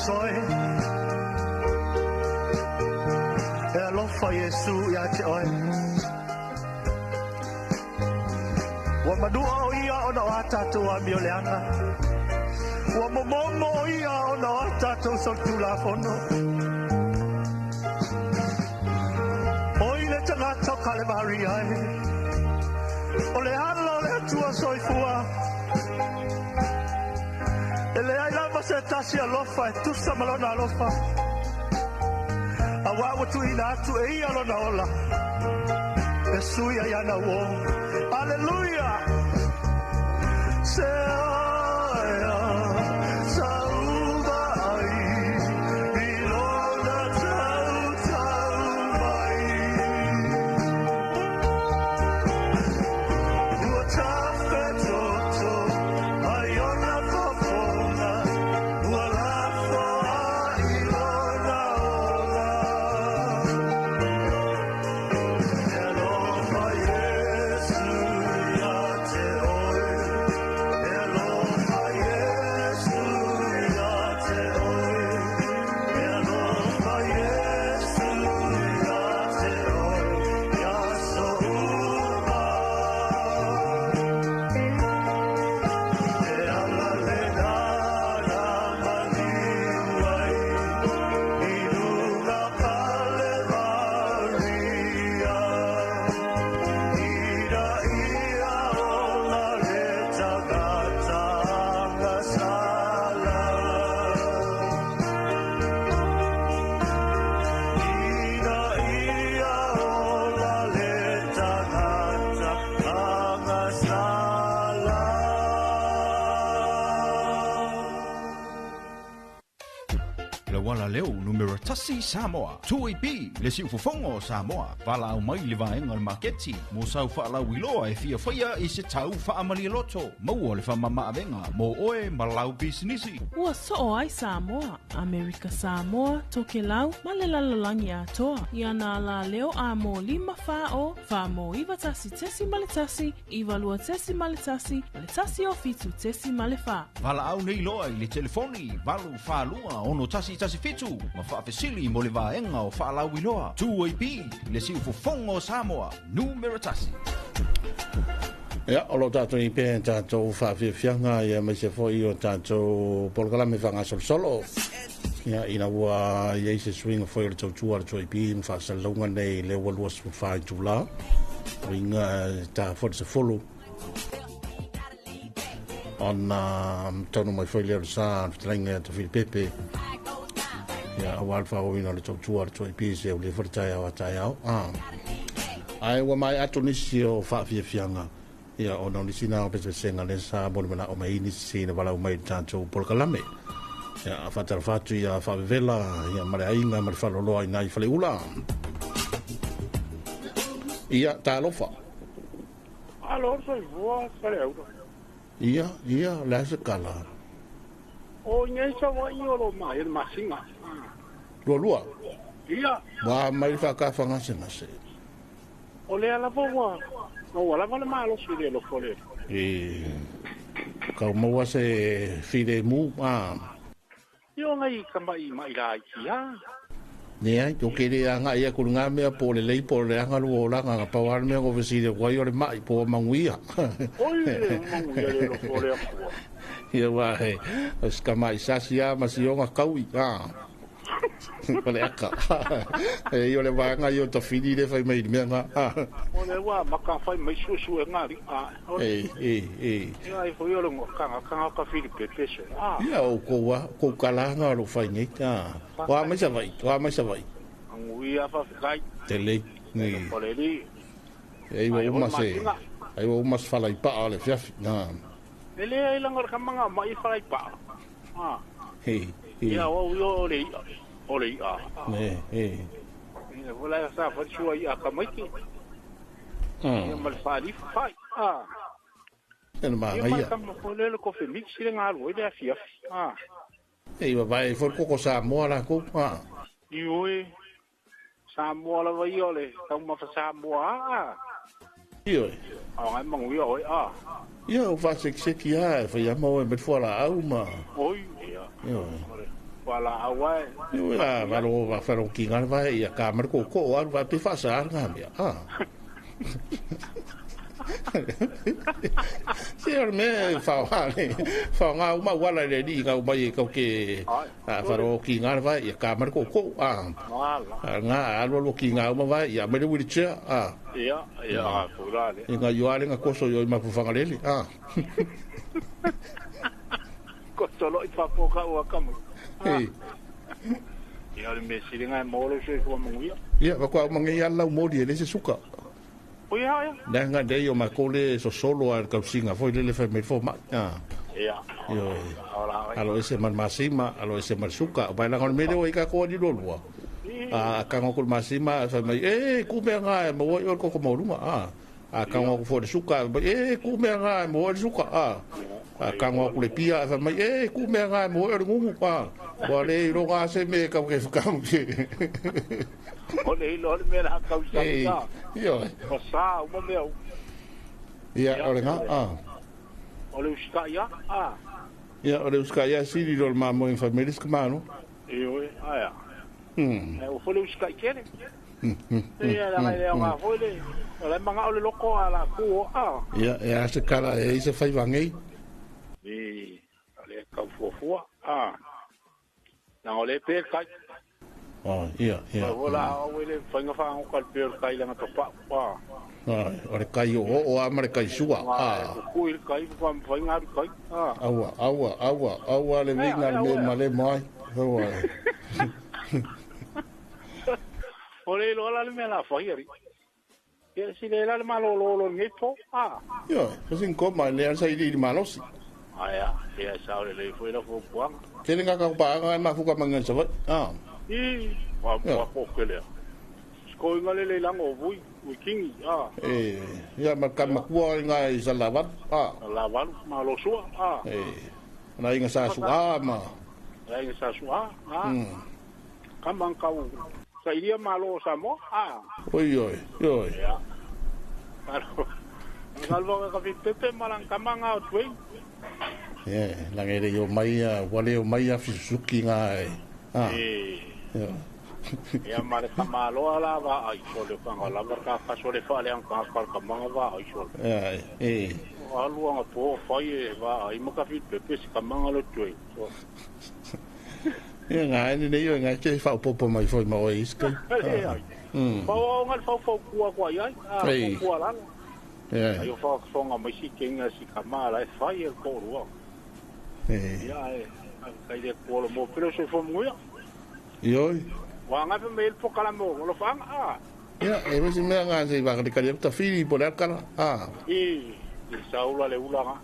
Speaker 10: soy e lo fa Yesu ya te oi wa madua o ia ona ata tu a mioleanga wa momo ia ona ata tu so tu la fono oi le tanga toka le maria o le halo le tua soifua ele ai lava se tasi alofa e tu samalona alofa awa watu ina atu e ia lona ola e suia yana wo hallelujah se oia sauva ai ilona tau mai ua tafe toto ai ona fofona ua lafo a ilona ola
Speaker 1: Wala leo numero tasi Samoa. Tauafiafi le si ufofongo Samoa. Wala au mai le vaenga le maketi. Mo sau whaala wiloa e fia whaia i se tau whaamali loto. Maua le whamama avenga. Mo oe malau bisinisi.
Speaker 2: Ua soo ai Samoa, Amerika Samoa, toke lau, malelalolangi atoa. Ia na la leo a mo 5 fao, fa mo iwa tasi tesi maletasi, iwa lua tesi maletasi, maletasi o fitu tesi malefa.
Speaker 1: Wala au nei loa i le telefoni. Walu whalua ono tasi fitu. Ma whaafesili mo le vaenga o whaalau iloa. Tauafiafi le si ufofongo Samoa. Numero tasi.
Speaker 5: Ia, o lo tātou i pēn tātou whawhiawhianga ia mai se fōi o tātou polkalame whanga solo. Ia, ina ua iei se swinga fōi o le tautua le Tauafiafi ma whaasalunga nei le walua su whai tūla. O inga tā fōi se folo. On tonu mai fōi leo sa, whitalenga ta Filipepe. Ia, awal whaoina le tautua le Tauafiafi se o le wharitai au atai au. Ai, ua mai ato nisi o whawhiawhianga. Ia ona ni sina o pese senga le sa mo na o mai ni sina wala o mai tanto por kalame ia fatar fatu ia fa vela ia mare ainga mare falo loa ina i fale ula ia ta lofa
Speaker 7: alo so voa sare au
Speaker 5: ia la se kala
Speaker 7: o ngai sa wa i o mai ma singa
Speaker 5: lua
Speaker 7: ia
Speaker 5: wa mai fa ka fa ngase
Speaker 7: o le ala voa o wala vale malo si de lo fole
Speaker 5: ka mo se fide mu
Speaker 7: yo ngai kamai mai lai ya
Speaker 5: ne ai to ke de anga ia ku nga me po le lei po le anga lo la nga pa war me go vesi de guai le mai po manguia
Speaker 7: oi manguia le lo fole
Speaker 5: ia wa he es kamai sasia ma si nga kaui Pale aka. Yo le vanga yo to fidi le fai mai menga.
Speaker 7: O le wa maka fai mai su ngari. Ai foi yo lo kanga ka fidi pepeso.
Speaker 5: Ya o ko kala nga lo fai ni ta. Wa mai sa vai.
Speaker 7: Angui afa kai.
Speaker 5: Tele ni.
Speaker 7: Pole li.
Speaker 5: Ai wo mas fala pa ale fiaf. Na.
Speaker 7: Ele ai langar kamanga mai fai pa. Ya o yo le ole ne wala sa fa shua ya kamaki mal fali fai
Speaker 5: en ma ya
Speaker 7: kam ko le ko fe mix le ngal wo ya fiaf
Speaker 5: va vai for ko sa mo la ko
Speaker 7: ioi sa mo la vai ole kam ma fa sa mo
Speaker 5: ioi
Speaker 7: ai mong yo
Speaker 5: yo fa se ya fa ya mo bet fora au ma
Speaker 7: oi pala awai.
Speaker 5: Ia valo faro kinga vai ia kamera ko ko ar vai pe fasa ngambia. Siar me fa nga uma wala le di nga mai ko ke faro kinga vai ia kamera ko ko nga alo kinga uma vai ia me wili che
Speaker 7: ia fulale
Speaker 5: nga yoale nga koso yo ma fu fanga leli
Speaker 7: ko solo i fa poka o kamu ia le me siringa mo lo se ko mo
Speaker 5: ia va ko mangi alla mo di le se suka
Speaker 7: Oia.
Speaker 5: Nanga de yo makole so solo al kausinga foi le fe me fo ma.
Speaker 7: Ia.
Speaker 5: Yo. Alo ese man masima, alo ese man suka, vai la con me de ka ko di lo. Ka ngol masima fa me ku me nga mo yo ko ko mo lunga. Ka ngol fo de suka, ku me nga mo de suka. Ka ngol ku le pia fa me ku me nga mo yo ngu pa. Wa le ro ga se me ka ke ka mu.
Speaker 7: Ole lo me la causa.
Speaker 5: Yo.
Speaker 7: Passa uma meu.
Speaker 5: Ia ole nga
Speaker 7: Ole uskaya.
Speaker 5: Ia ole uskaya si di lo mamo in families kemano.
Speaker 7: Iyo aya. O fole uskaya kene. Ia la mai nga fole. Ole manga ole loko ala ku
Speaker 5: Ia se kala e se fai vangai.
Speaker 7: Ole ka fofua. Na ole pe kai.
Speaker 5: Ia.
Speaker 7: Wala wele fanga fa ko per kai la to pa.
Speaker 5: Ore kai o amare kai sua.
Speaker 7: Ku ir kai fa fanga kai.
Speaker 5: Aua le vinga me male mai.
Speaker 7: Ole lo la me la fa iri. Ke si le la malo lo ngeto.
Speaker 5: Yo, sin koma le sai di malosi.
Speaker 7: Aya, ya sa le foi la fo puang.
Speaker 5: Kene nga ka pa nga ma fuka mangan sa wat.
Speaker 7: Wa ko kele. Ko ngale le lang o vui, kingi.
Speaker 5: Ya ma ka ma ko nga isa lavat.
Speaker 7: Lavat ma lo sua.
Speaker 5: Na inga sa sua ma.
Speaker 7: Na inga sa sua. Kamang kau. Sa iria malo sa mo.
Speaker 5: Oi.
Speaker 7: Ya. Ngalvo ka fitete malang kamang out way.
Speaker 5: Langere yo mai wale yo mai Suzuki nga.
Speaker 7: Ya mare kamalo ala va ai sole fanga la marka ka sole fa le an ka kamanga va ai sole. Alu ang po fai va ai mo ka fit pepe kamanga lo tui.
Speaker 5: Nga ni yo nga che fa popo mai foi ma o iska.
Speaker 7: Fa ngal fa ku ai. Ku ala. Ayo fa fonga mai si kenga si kamala fai el ko ro. Ya kai de ko mo pero se fo mo.
Speaker 5: Yo.
Speaker 7: Wanga pe mail po kala mo lo fang
Speaker 5: Ya, si me nga se va de kali ta fili por el kala.
Speaker 7: Saula le ula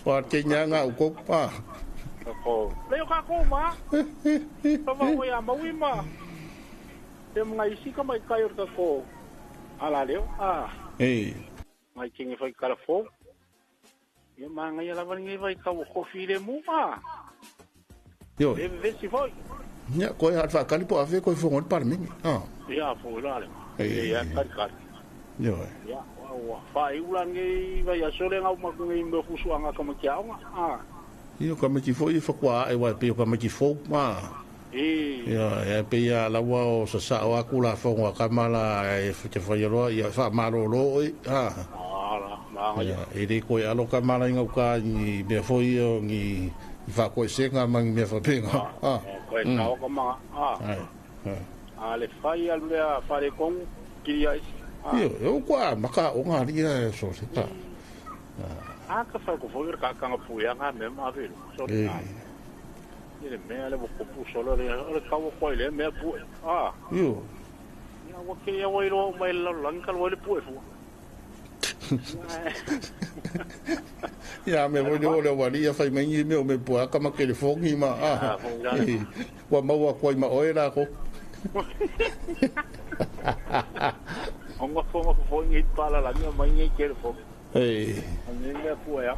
Speaker 5: Wa kenya nga ko pa.
Speaker 7: Ko. Le ka ko ma. Pa mo ya ma wi ma. Te mga isi ka mai kayo ka ko. Ala leo. Mai kingi fai kala fo. Ye manga ya la vangi vai ka ko file mu
Speaker 5: Yo.
Speaker 7: Vesi foi.
Speaker 5: Ya, ko ya fa kali po ave ko fo ngon par mimi.
Speaker 7: Ya fo la le. Ya kar.
Speaker 5: Yo.
Speaker 7: Ya, wa fa ulang ngi vai ya sole ngau ma ngi me fusu anga ka makiao
Speaker 5: Yo ka me ki fo i fa kwa e wa pe ka me ki fo ma. Ya pe ya la wa o sa wa ku la fo wa kamala e te fa yo ya fa malo lo
Speaker 7: ya.
Speaker 5: Ere ko ya lo kamala ngau ka ni be fo yo ni fa ko senga mang me fa penga
Speaker 7: ko ka ko ma le fai al me fa le con kiria
Speaker 5: yo kwa maka o nga ri so se ta
Speaker 7: ka fa ko fo ka ka pu ya nga me ma ve so ni le me ale ko pu solo le ka ko le me pu
Speaker 5: yo
Speaker 7: ya wo ke ya wo ro mai lo lang ka wo le pu fu
Speaker 5: Ya me voy de la guardia fai me me po ka ma ke fo ngi ma wa ma wa ko ma oira ko
Speaker 7: Onga fo ngi pala la mi mai ngi ke fo
Speaker 5: ni
Speaker 7: me pu ya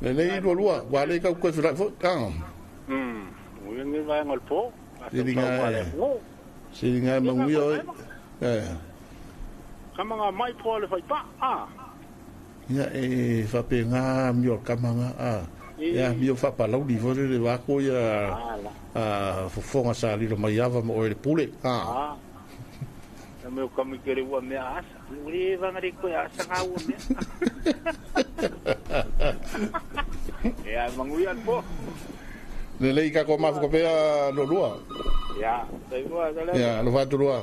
Speaker 5: ne lo lua wa le ka ko fra fo
Speaker 7: ngi vai ngol po
Speaker 5: Siringa ma ngi o
Speaker 7: Kamanga mai po le fai pa
Speaker 5: Ya fa pe nga mi o kamanga Ya, mio fa pa lau di fo le wa ko ya fonga sa li lo mai ava mo le pule.
Speaker 7: Na meu kami kere ua me asa. Uri vangari ko asa ngau me. Ya manguian po.
Speaker 5: Le lei ka ko ma ko pe lo lua.
Speaker 7: Ya, sai lua dale.
Speaker 5: Ya, lo fa tu lua.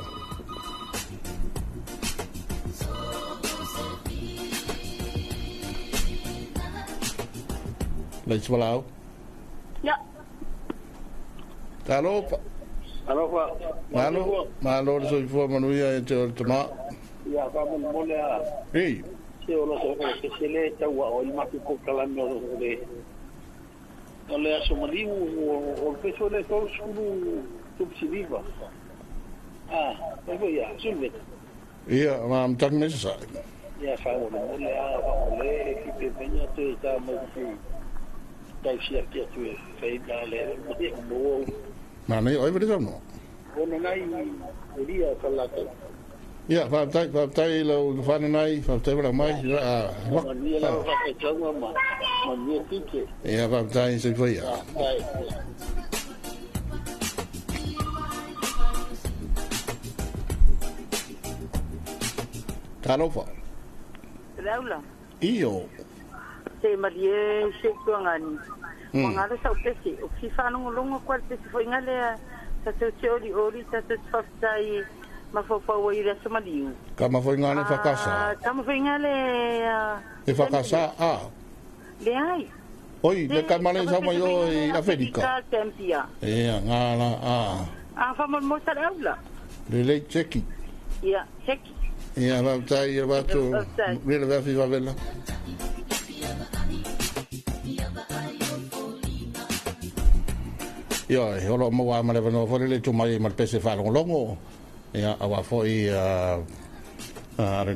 Speaker 5: Lai swalau.
Speaker 8: Ya.
Speaker 5: Halo.
Speaker 7: Halo, Pak.
Speaker 5: Malo so fo manuia e te tama.
Speaker 7: Ya, vamos mole a.
Speaker 5: Ei.
Speaker 7: Se o lo que se le ta o i maki ko kala no de. No le aso mali o peso le to skulu subsidiva. Pues ya, sube.
Speaker 5: Ia, ma am tak nesa.
Speaker 7: Ya, fa o mole a mole ki te peña te ta mo ki. Dai sia ki tu fei da le mo.
Speaker 5: Ma nei oi vede no.
Speaker 7: Ono nai dia kala te.
Speaker 5: Ya, fa tai lo fa nai, fa tai bra mai.
Speaker 7: Ma ni la fa ke chama ma ni tike.
Speaker 5: Ya, fa tai se foi ya. Talofa.
Speaker 8: Laula.
Speaker 5: Io.
Speaker 8: Se marie se tuangani. Mangala sa pesi, o si fa no longo kwal pesi foi ngale sa se ori sa se faftai ma fo fo i la somaliu.
Speaker 5: Kama foi ngale fa casa.
Speaker 8: Kama foi ngale
Speaker 5: e fa casa
Speaker 8: le ai.
Speaker 5: Oi, le kamale sa mai oi Afrika. Ngala
Speaker 8: fa mo sa laula.
Speaker 5: Le cheki.
Speaker 8: Ya, cheki.
Speaker 5: Ya, va tai va tu. Vela va fi va vela. Yo, holo mo wa ma le no fo le tu mai mal pese fa longo. Ya, awa fo i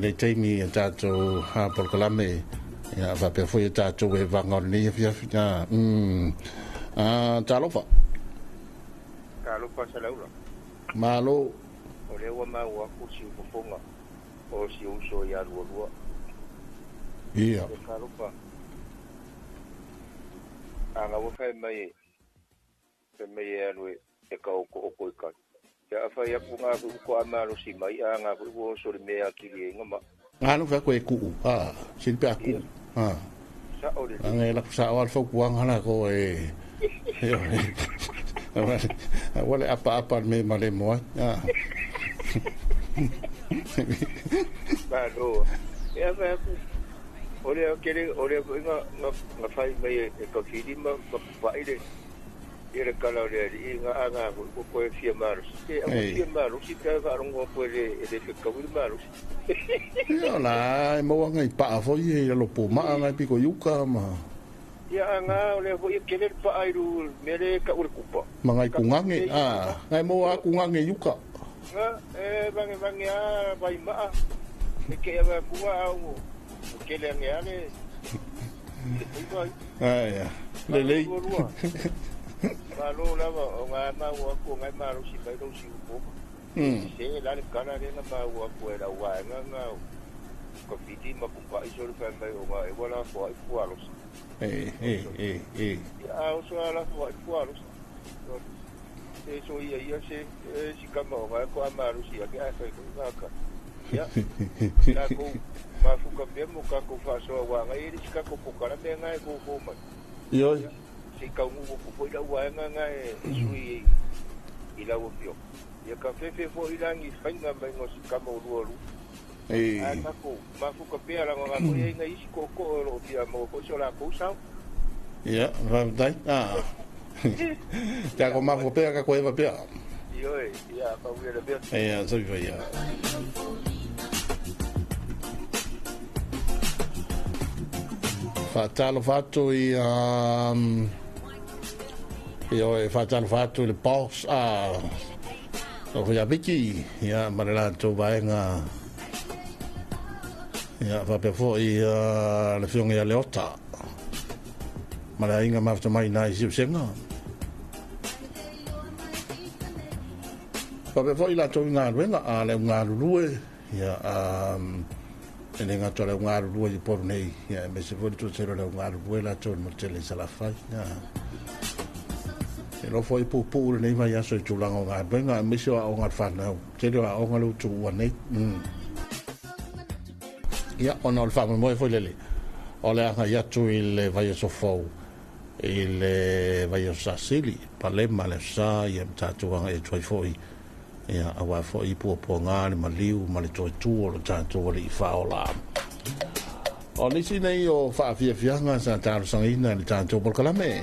Speaker 5: le taimi tato ha por kalame. Ya, va pe fo i tato e va ngoni fia fia. Talofa.
Speaker 7: Talofa sa laula.
Speaker 5: Malo.
Speaker 7: O le wa ma wa ku si fonga. O si uso ya lua.
Speaker 5: Ia.
Speaker 7: Talofa. Anga wo fa mai me anu e ka o ka ya fa ya punga ko amalo si mai anga ko so le me akili ngama
Speaker 5: anu fa ko e ku silpe aku
Speaker 7: sa o le
Speaker 5: anga la sa wal fo ku anga ko e wala apa me male mo
Speaker 7: ba do ya fa ore nga fa mai e ka kidi ma fa ile era kala le anga ko fia maros e fia maros si ka varongo ko e de ka wil maros
Speaker 5: ya la mo nga pa fo ye lo po ma nga pi ko yuka ma
Speaker 7: ya anga le ko ye kele pa airu mere ka ur kupa
Speaker 5: mga kungange nga mo kungange yuka
Speaker 7: bange bai ma e ke ava kuwa o kele ngale
Speaker 5: ya le
Speaker 7: Malo lava o nga ma wa ko nga ma ro si bai ro si ko. Se la le kana le na ma wa ko era wa nga ko fiti ma ko pa iso le fa mai o nga e wala fo ai fuaros. Ya o so ala fo ai fuaros. E so ia se si kama o nga ko ma ro si ka fa ko ka. Ya. Ya ko ma fu ka be mo ka ko fa so wa nga e si ka ko kara be nga ko ma.
Speaker 5: Yo
Speaker 7: si ka ngu ko foi la wa nga sui i la o pio ya ka fe fo i langi fainga mai no si ka mo lu ana ko ma fu ko pera nga ko e nga isi ko lo pia mo ko so la ko sa
Speaker 5: ya va dai ya ko ma fu pera ka ko e va pia
Speaker 7: yo ya ka u le pia
Speaker 5: ya so vi ya fatalo fatto i io e fatto il boss o ya biki ya marela to baenga ya va per foi le fiong ya leota mara inga mafta mai nai si senga va per foi la to nga wenga le nga lue ya ene nga tole ngaru lua i por nei ya me se vole tu sero le ngaru vuela to no tele sala fai na e lo foi pu nei mai aso tu lango nga benga me se o nga fa na tele o nga lu tu wa nei ya ona o fa mo foi lele o le nga ya tu il vai so fo il vai so sili palema le sa ya tatu nga e toi foi ya awa foi pu nga ma liu ma le toi tu o tatu o le fa o la o nisi nei o Tauafiafi nga sa taro sangina le tatu por kala me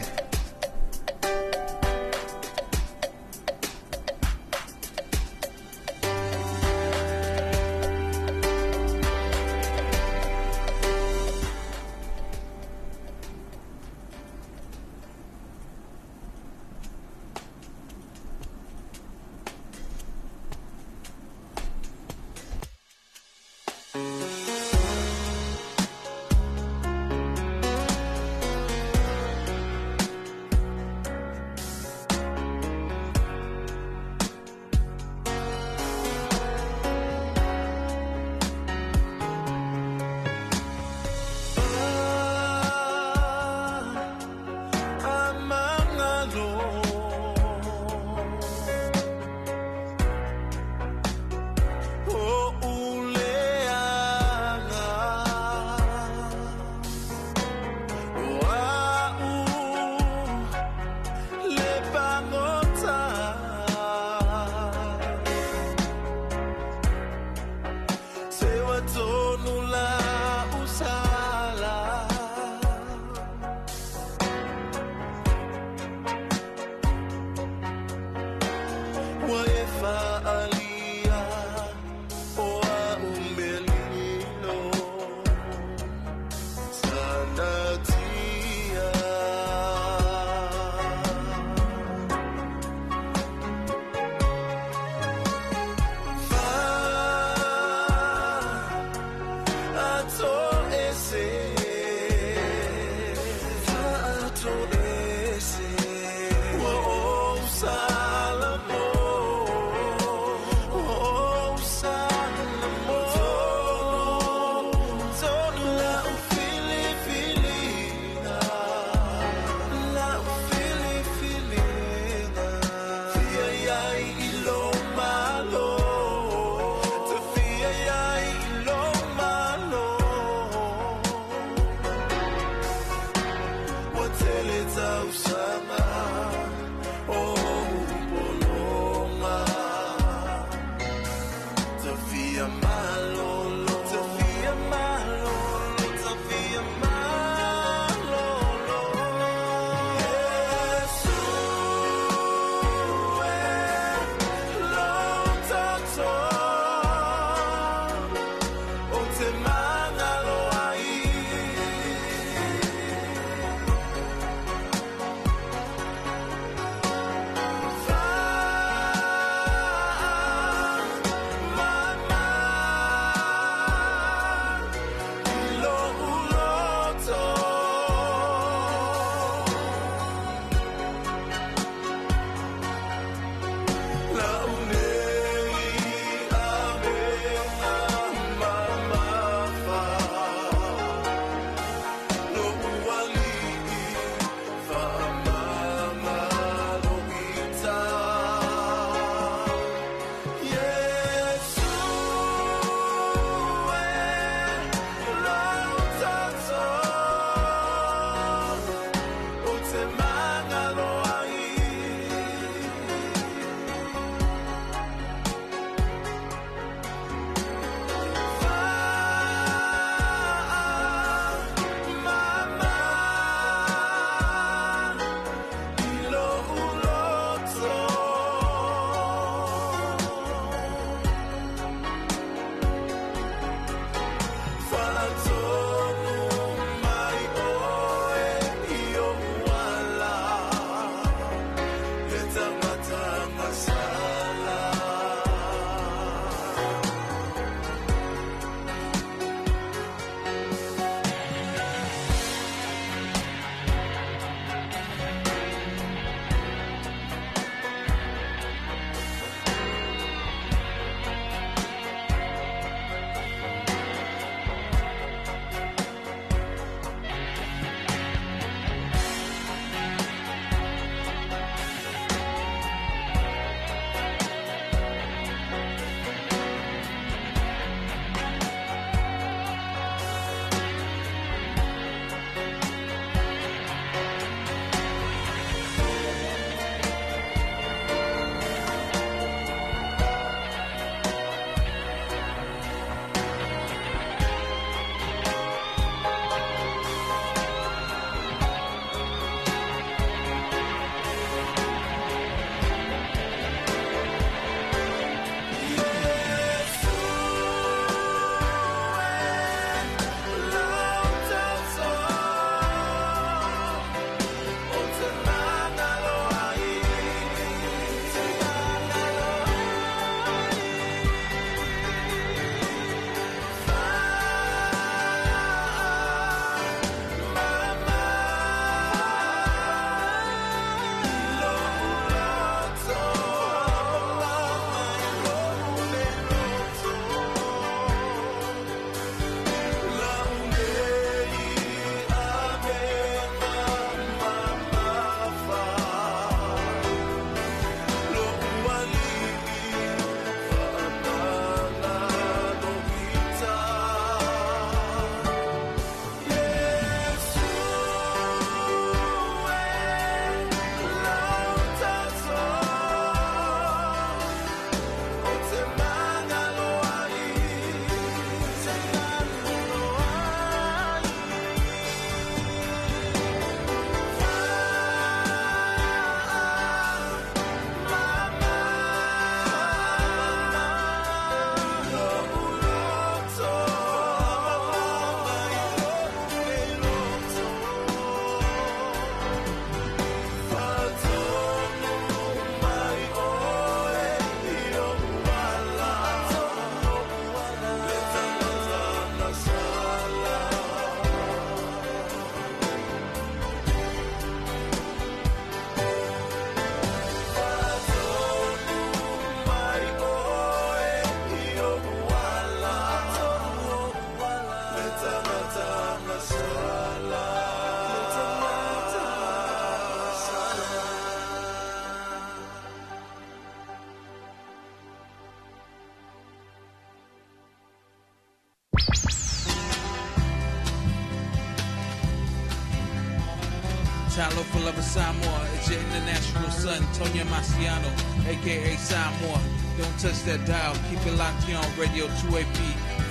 Speaker 11: Talo for Love Samoa. It's your international son, Tonya Marciano, a.k.a. Samoa. Don't touch that dial. Keep it locked here on Radio 2AP,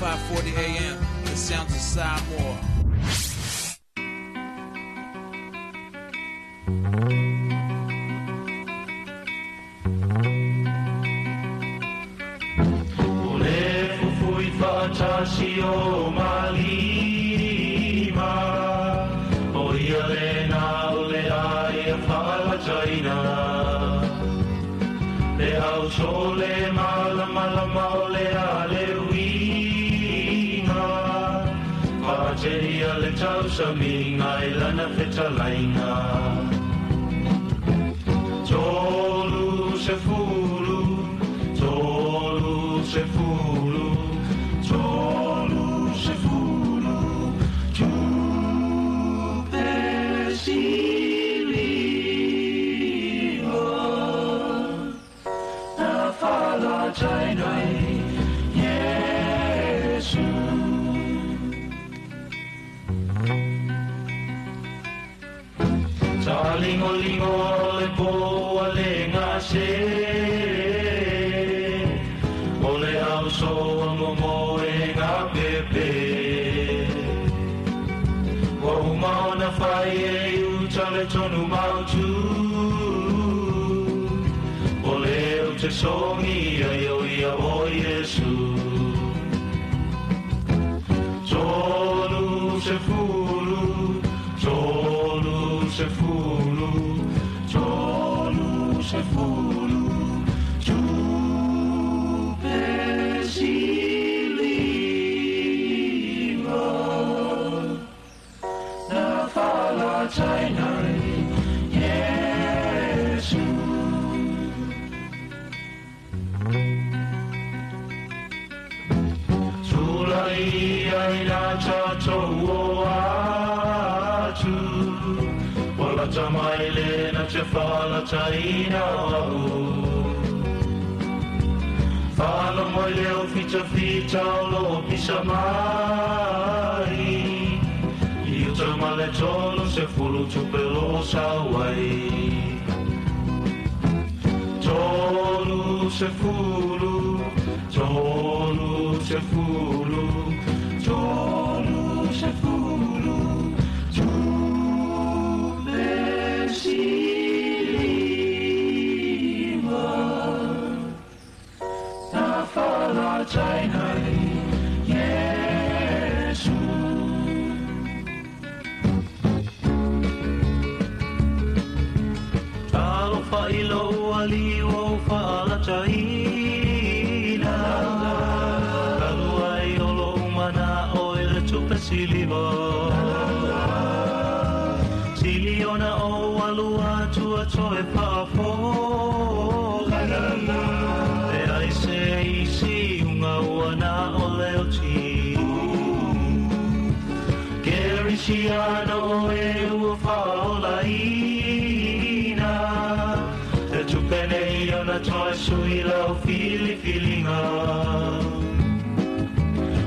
Speaker 11: 540 AM. The sounds of Samoa.
Speaker 10: Tasio malima o ialena o le ai fala chaina le au sole mala mala mole ale winga pa cheria le tau saminga ilana fetalaina tolu se fulu Lingo le boa le ngase ole au so mo e nga pepe o ma na fai e u chale tonu mau tu ole o te songi ai o ia o Yesu tolu se fulu se fulu tu pesiliva na fala tainai Yesu sulai ai na chacho atu wala tamaile na te fala taina fala moi leo fita lo pisa mai io te male tolo se fulu tu pelo sawai tolu se fulu Tainai Yesu Talo failo aliwo fala taina Kaluai olo umana oile tupe siliva Siliona o alua tua toe pafo Te aise isi wana oleo ti Gerisiano e ufaolaina Te tupene iona toi suila o filinga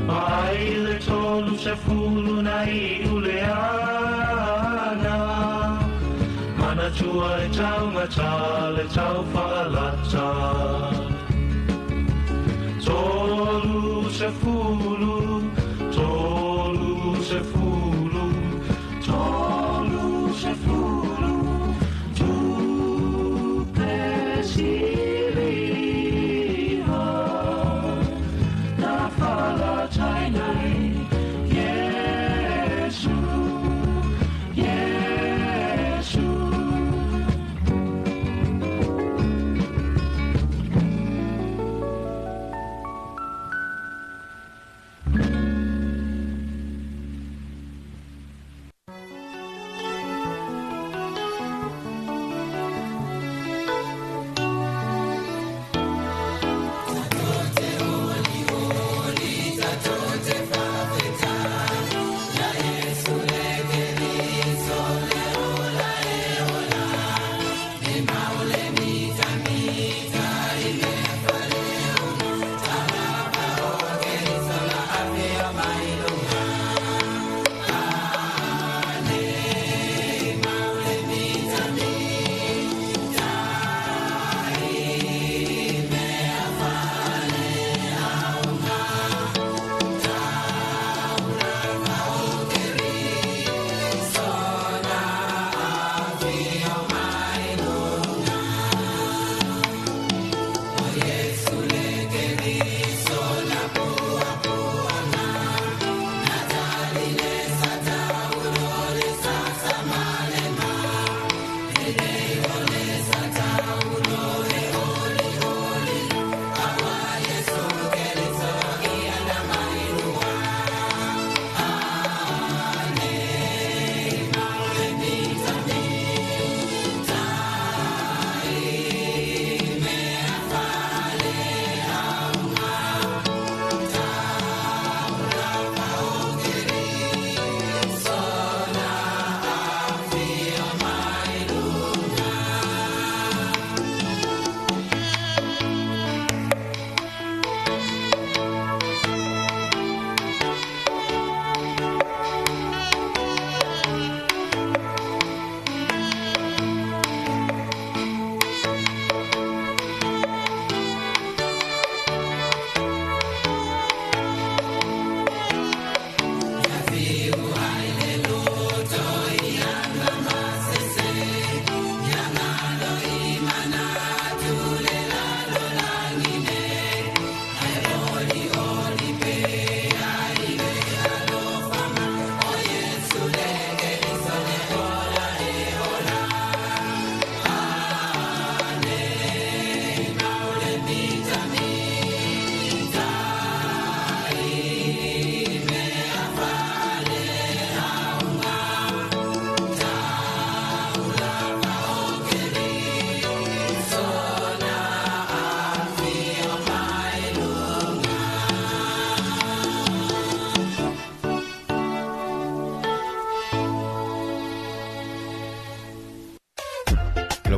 Speaker 10: Ai le tolu se fulu na i uleana Mana tua e tau ngata le tau whaalata Tolu se fulu, tu pesiliva, na fala tainai, Yesu, Yesu.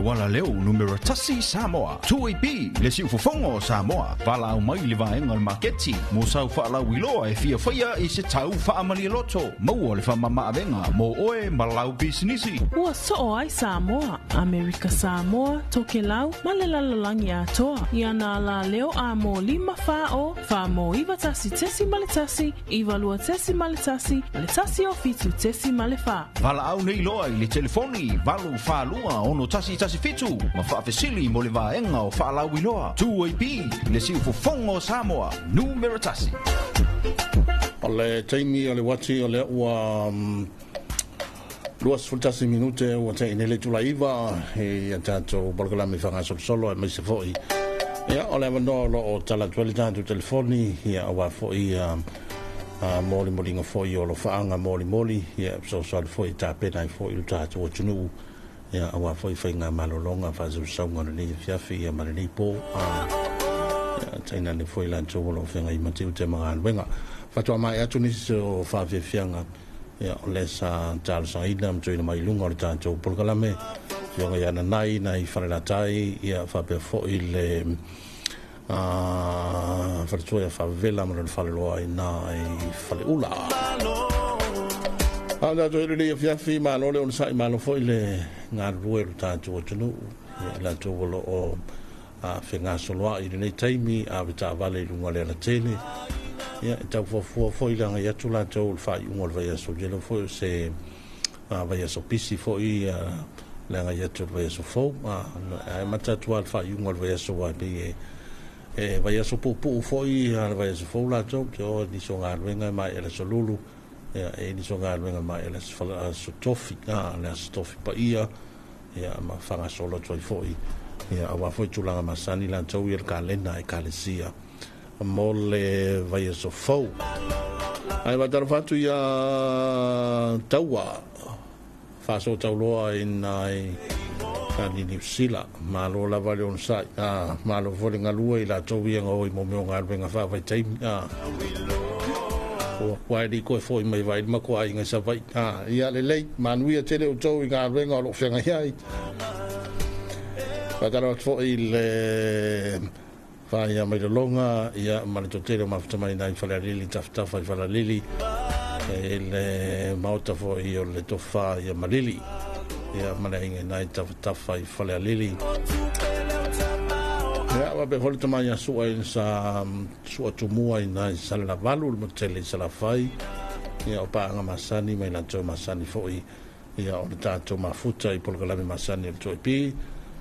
Speaker 1: Wala leo numero tasi Samoa. Tuipi le si ufofongo Samoa. Vala au mai le vaenga le maketi. Mo sau whaala wiloa e fia whaia i se tau whaamali loto. Maua le whamama avenga. Mo oe malau bisinisi.
Speaker 2: Ua soo ai Samoa. Amerika Samoa. Toke lau. Malelalolangi atoa. Iana la leo a mo lima fao. Fa mo iwa tasi tesi maletasi. Iwa lua tesi maletasi. Le tasi o fitu tesi malefa.
Speaker 1: Vala au nei loa i le telefoni. Valu whalua ono tasi fitu. Ma whaafesili mo le vaenga o whaalau iloa. Tuipi le si ufofongo Samoa. Numero tasi.
Speaker 5: O le taimi o le wati o le ua luas fultasi minute ua te inele tula iwa e atato balgalami whanga solo e mai se foi. Ia o le avanoa lo o tala tuali tātu telefoni ia awa foi moli molinga foi o lo whaanga moli ia so foi tāpena i foi tātu o tunu ia awa foi whainga malolonga whazu saunga ni fiafi ia marani po taina ni foi lan tō wala o whenga i matiu te mga anwenga. Fatua mai atu nisi o whawhiawhianga ia o lesa tālasa ina mtuina mai lunga o le tātou polkalame fionga iana nai nai whanelatai ia whapea foi le whatua ia whawela mara le whaleloa i nā i whaleula Ana to ile fiafi malo le onsa malo foi le ngarue le tātou tunu ia la tō wala o whenga soloa i le taimi a wita vale lunga le la tele ia tau foi langa ia tula tau le whai unga le vai aso jelo foi se vai aso pisi foi langa ia tau vai aso fau a matatua le whai unga le vai aso wa pe e vai aso pupu foi le vai aso fau la tau te o ni so ngā ruenga mai ele so lulu e ni so ngā ruenga mai ele so tofi le so tofi pa ia ma whanga solo toi foi ia awa foi tulanga masani la tau ia kalena e kalesia mo le vai so fau ai va dar fatu ia taua fa so tauloa in ai ni New Zealand malo la vale on sai malo vole ngalua i la tau ia ngoi mo me ngalwenga fa vai taimi o wai di ko foi mai vai ma ko ai nga sa vai ia le lei manuia tele o tau i ngalwenga lo fenga ia Patara fo il vai mai longa ia maltotelo ma mai nai fala lili tafta fala lili il mauta fo io le tofa ia malili ia malai nai tafta fala lili ia va be volta mai su ai sa su tumua nai sala valu mo tele sala fai ia pa nga masani mai la to masani fo ia o tato mafuta i polgalami masani to pi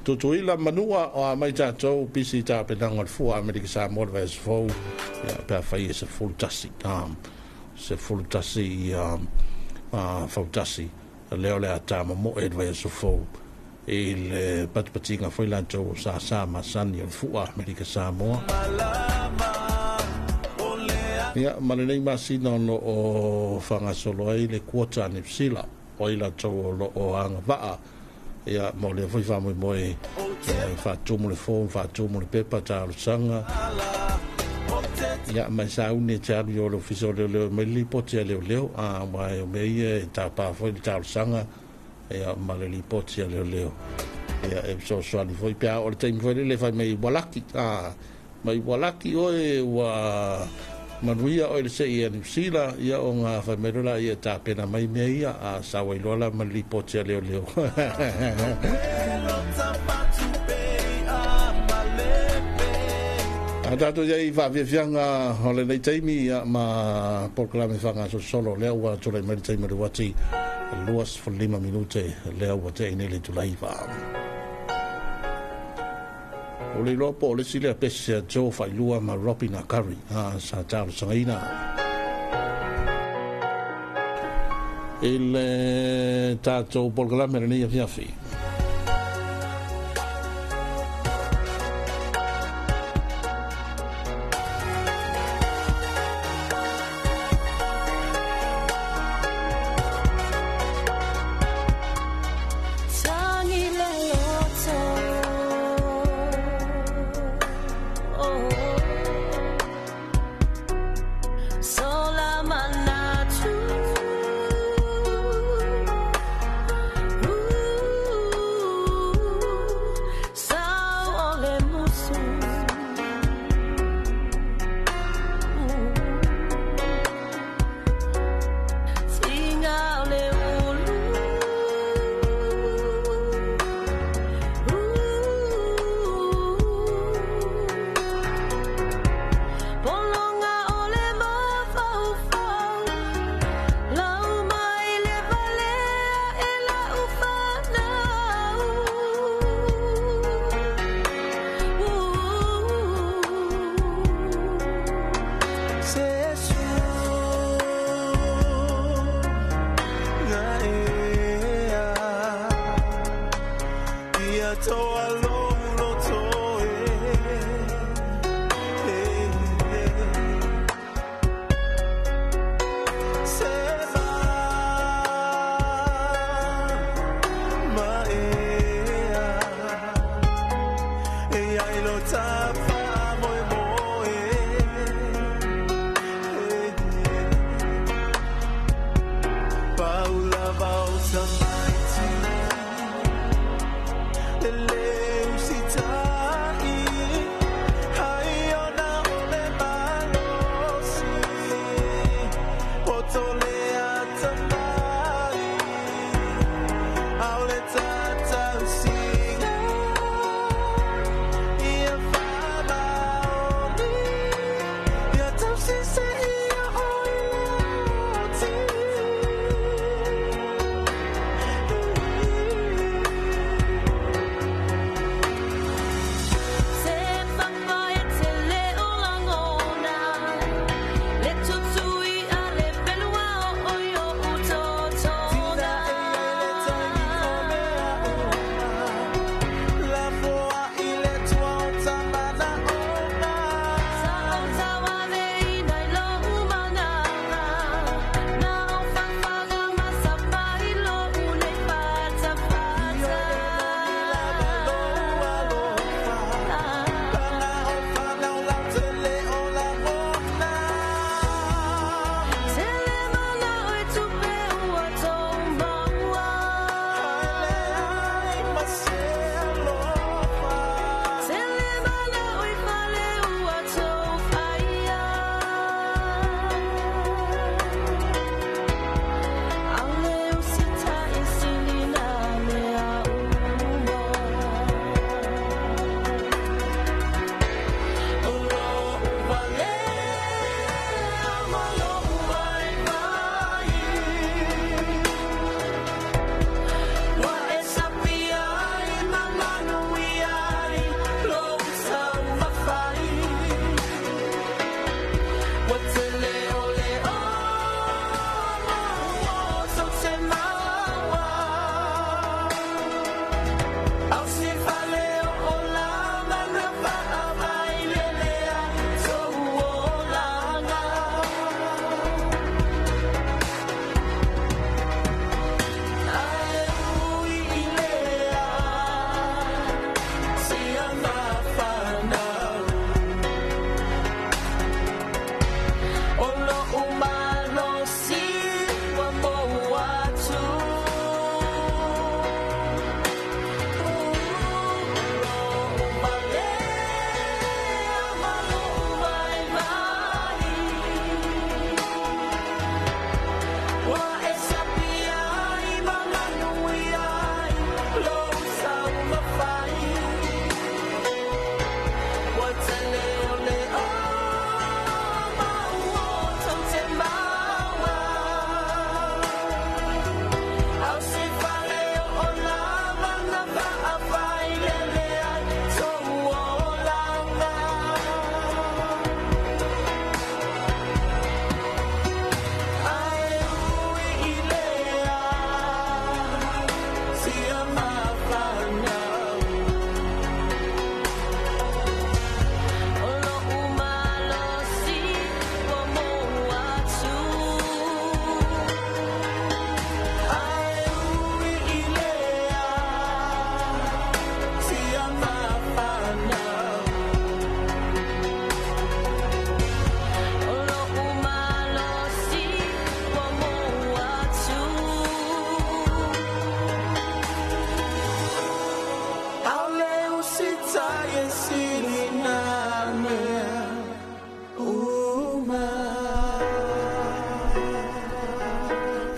Speaker 5: tutuila manua o mai tātou pisi tā penanga o fua Amerika Samoa vai se fou pe fai se full tasi fau tasi leo le atama mo e vai se fou le patpatinga foi la jo sa masani o fu'a Amerika Samoa ia malenei masina no o whangasolo ai le kuota ni psila o ila jo lo o anga vaa ia mo le foi fa moi fa tumu le fo fa tumu le pepa ta sanga ia mai sa une charu yo lo fiso le me li poti le a mai me e ta pa foi ta sanga ia male li poti le ia e so ali foi pia o te foi le fa mai walaki mai walaki o e wa manuia o le se ia ni sila ia o nga fa merola ia ta pena mai me ia a sa wai lola male li poti le Atato ia I whawhianga hole nei teimi ma porklame whanga so solo lea ua tole meri teimi ruati luas for 5 minute lea ua te inele tulai wha. O le lopo o le sile a pese a jo whailua ma ropi na kari sa taro sangaina. Il tato porklame nei a fiafi.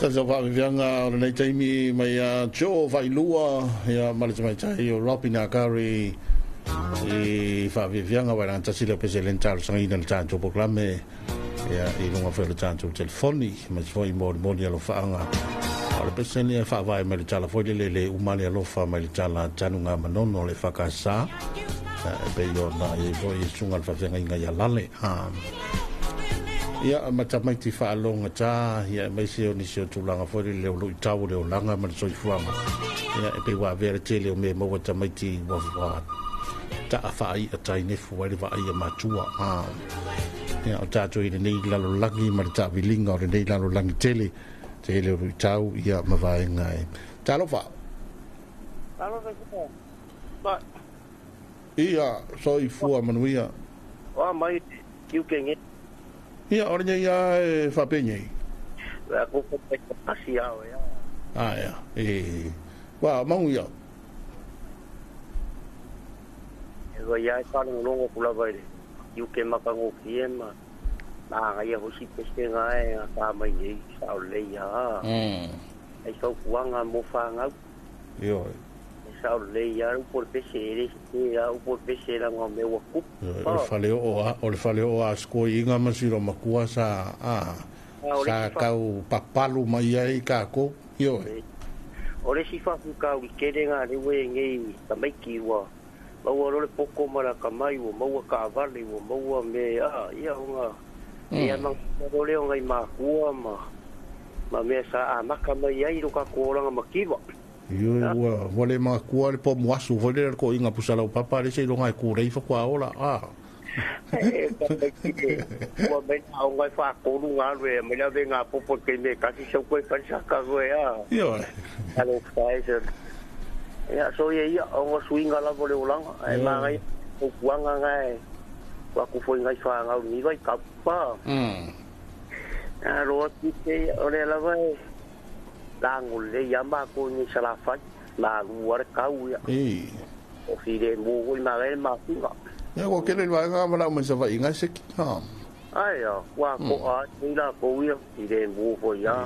Speaker 5: ta sa fa vianga nei taimi mai jo vai lua ya male mai tai o Robina Gary e fa vianga wa ran tasile presidente al sangi nel tanto proclame ya e non fa il tanto telefoni ma foi mo lo fa nga al presidente fa vai mai tala foi le umani lo fa mai tala tanunga manono le fa kasa pe yo na e voi sunga fa vianga inga ya lale ia matamai fa longa ta ia mai se oni se tulanga fori le lu tau le langa ma so fuanga ia e pe wa vera tele o me mo matamai wa fa ta fa ai atai ne fu wa ia matua ia ta to i nei la lo langi ma ta vilinga o nei la lo langi tele lu tau ia ma vai ngai ta lo fa
Speaker 12: ba
Speaker 5: ia so i fu manuia
Speaker 12: wa mai you can it
Speaker 5: ia ornya ia fa penye
Speaker 12: aku pasia ya
Speaker 5: ia wa mau ia
Speaker 12: ya ta longo pula vai you can makango kiema na ia ho si peste ngai ka mai ni sa le ya ai so kuanga mo fanga
Speaker 5: yo
Speaker 12: sa le ya por pesere ya por pesera ngo me wa ku
Speaker 5: o le fale o a sko inga masiro makua sa sa kau papalu mai ai ka ko yo
Speaker 12: ore si fa ku ka wi kere nga le we ngi tamai ki wa ma wa le poko mara ka mai wo ma wa ka vale wo ma wa me ia nga ia ma le ngai ma ku ma me sa ma ka mai ai ro ka ko nga makiwa
Speaker 5: yo wale ma kuale po muasu wale ko inga pusala o papa le se longa ku rei fa kwa ola
Speaker 12: wa ben au ngai fa ko lu nga le me la venga po ke me kasi so ko fa sa ka go
Speaker 5: yo
Speaker 12: alo faise ya so ye ya o swinga la vole ulanga ai ma ngai o kuanga ngai wa ku foi ngai fa nga ni vai ka pa ro ki te ore la vai lango le yamba ko ni sala fa la luar kau ya o fide mo ko ma ga ma tinga
Speaker 5: ya ko kele va ga ma ma sa va inga se ha
Speaker 12: ai ya wa ko a ni la ko ya fide mo ko ya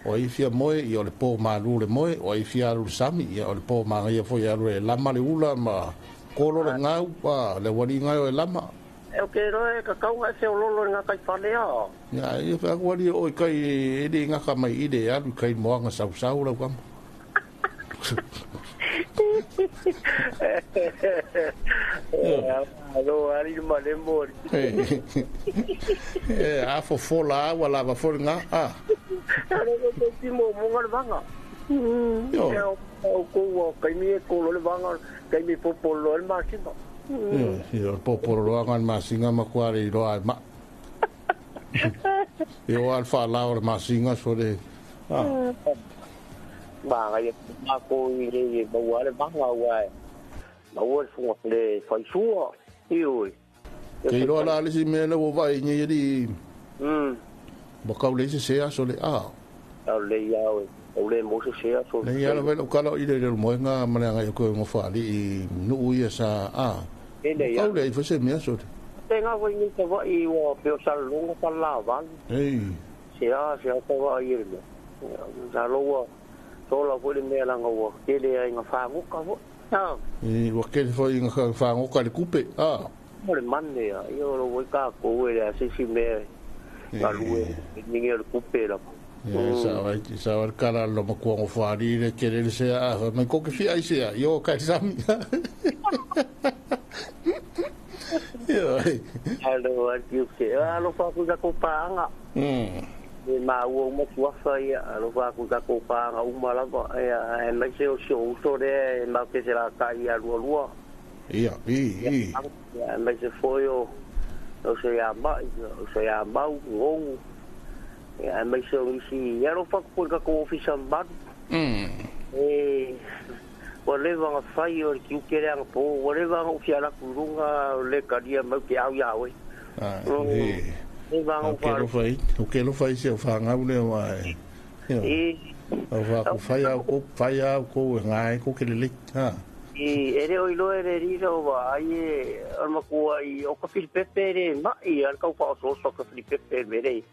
Speaker 5: o i fia moe i o le po ma lu le moe o i fia lu sami i o le po ma ga fo ya le lama le ula ma ko lo ngau pa le wali ngau e lama
Speaker 12: o ke ro e ka kau se o lo nga kai fa le
Speaker 5: ya i fa ko ri o kai e de nga ka mai ide ya kai mo nga sa sa ula kam
Speaker 12: alo ari ma le mo
Speaker 5: a fo fola wala va for nga
Speaker 12: alo ko ti mo ngal banga yo ko kai mi ko lo le banga kai mi po lo el máximo
Speaker 5: yo popolo angan masinga makwari ro ai ma yo alfa laur masinga sore
Speaker 12: ba ga ma ko ile ba wa le ba wa ba wa fu le fa su yo
Speaker 5: ke ro la le si me no va ni di ba ka le se a sole
Speaker 12: le ya o le mo se a sole
Speaker 5: le ya lo ve ka lo ile le mo nga ma nga ko ngo fa li nu ya sa au le fa se me so
Speaker 12: tenga ko ni te va i o pe o sal longo pa la van se a ko va ir le sa lo wa so la ko le me la ngo ke le nga fa ngo ka vo
Speaker 5: wa ke fo nga fa ngo ka le kupe
Speaker 12: mo le mande ya yo lo voy ka ko we a si me la lue ni ngi le kupe la
Speaker 5: sa va cara lo mo ko fa ri le ke le se a ma ko ke fi ai se yo ka sami
Speaker 12: alo arkiu ke alo fa ku ka ko panga ni ma wo mo ku fa ya alo fa ku ka ko panga u mala ko e mai se o so de ma ke se la ka ya lo
Speaker 5: ia
Speaker 12: mai se foi o se ya ma o ya mai se o si ya lo fa ku ka ko ofisa ba whatever fai o ki ukere ang po whatever o fiala kurunga le kadia ma ke au ya we
Speaker 5: o ke lo fai se fa nga ule wa o va ko fai au ko ngai ko ke le
Speaker 12: ere o ilo ere riro wa ai o ma ko ai o ka fil pepe re ma i al ka fa so ka fil pepe mere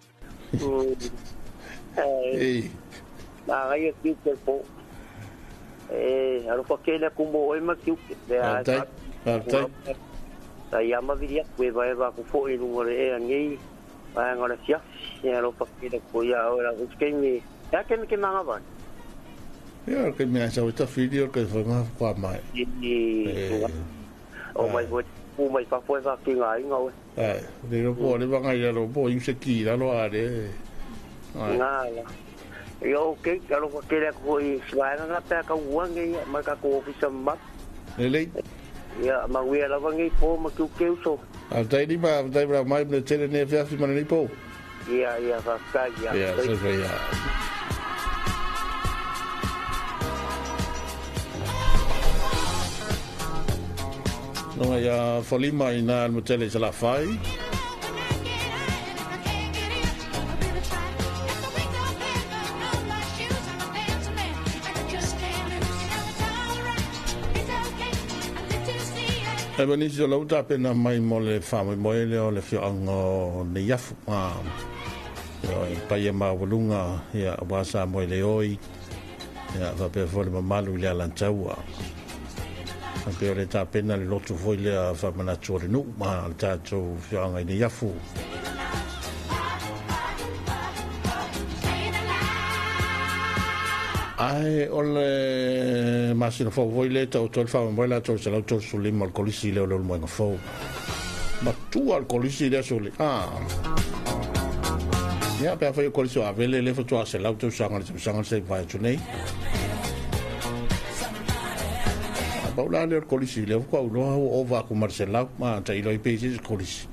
Speaker 12: ngai kiu ke po alo fakele kumo e ma kiu ke ai ama viria ku vai va ku fo i ngore e ngai va ngora sia alo fakele ku ya ora ku skemi ya ke manga va
Speaker 5: ya ke me sa uta video ke foi ma kwa mai
Speaker 12: o mai ku mai fa foi va ki ngai ngau
Speaker 5: de ro po le va ngai ro po se ki la lo are
Speaker 12: ngala yo ke alo fakele ku i swa na ta ka wangi ma ka ko ofisa ma
Speaker 5: le
Speaker 12: ya ma wi ala wangi po ma ku ke so
Speaker 5: dai bra mai le tele ne fa fi man ni po
Speaker 12: ya va ka ya
Speaker 5: so ya no ya folima ina al motele se la fai e bani si lo ta pena mai mole famo moe le o le fio ango ne yafu yo i paia ma volunga ya wasa moe le oi ya va pe fole malu le alantaua pe le ta pena le lotu foi le fa mana tore no ma ta to fio anga ne yafu ai ole masino fo voile to fa voila to se lo to sulle mal colisi le lo mo fo ma tu al colisi le sulle ya per fa colisi avele le foto se l'auto sanga se vai tu nei paula le colisi le ko lo o va con marcela ma ta i lo pesi colisi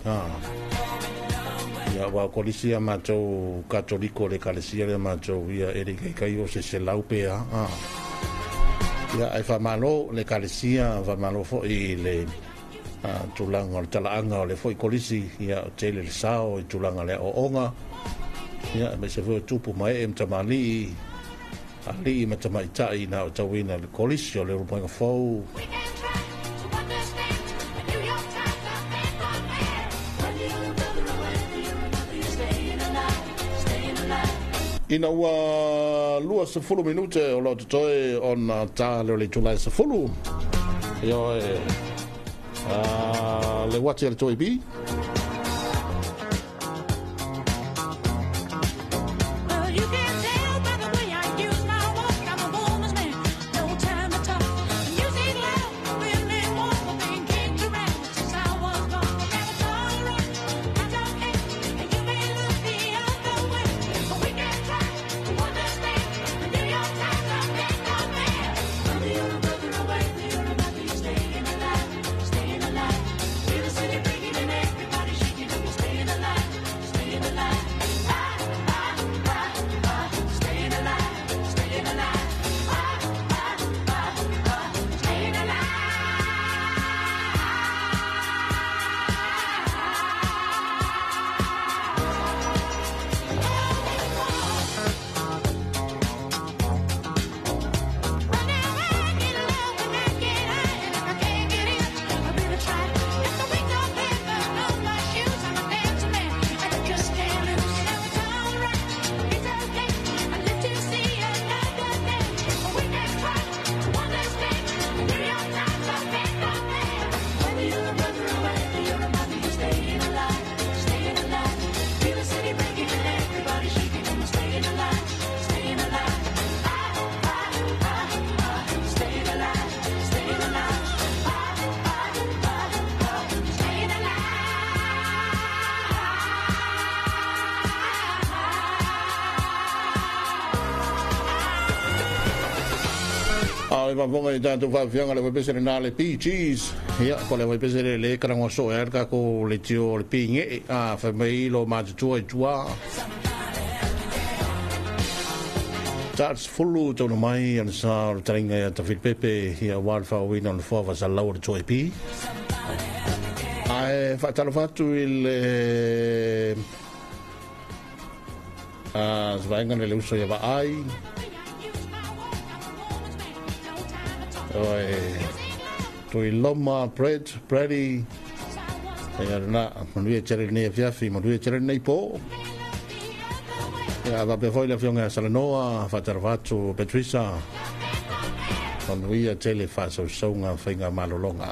Speaker 5: ya va colisia macho católico le calesia le macho via erika kai o se laupea ya ai fa malo le calesia va malo fo i le tulanga talaanga le foi colisi ya tele le sao tulanga le onga ya me se vo tupu mai em tamali ali matamai tai na tawina le colisi le rupa fo ina ua lua se fulu minute o lo toe on ta le tulai se fulu yo le wati le toi bi va vonga i tanto va fianga le pesere nale peaches ya ko le pesere le krango so erga ko le tio le pinge fa mai lo ma tua that's fullu to mai and sa tringa ta fil pepe ya wal fa win on fo va sa laur to pi ai fa talo fatto il svangan le uso ya va ai to loma bready ya na manu chere ne fiafi manu chere nei po Ya va pe foi le fionga salanoa fatarvatu Patricia. Con ia tele fa so songa finga malolonga.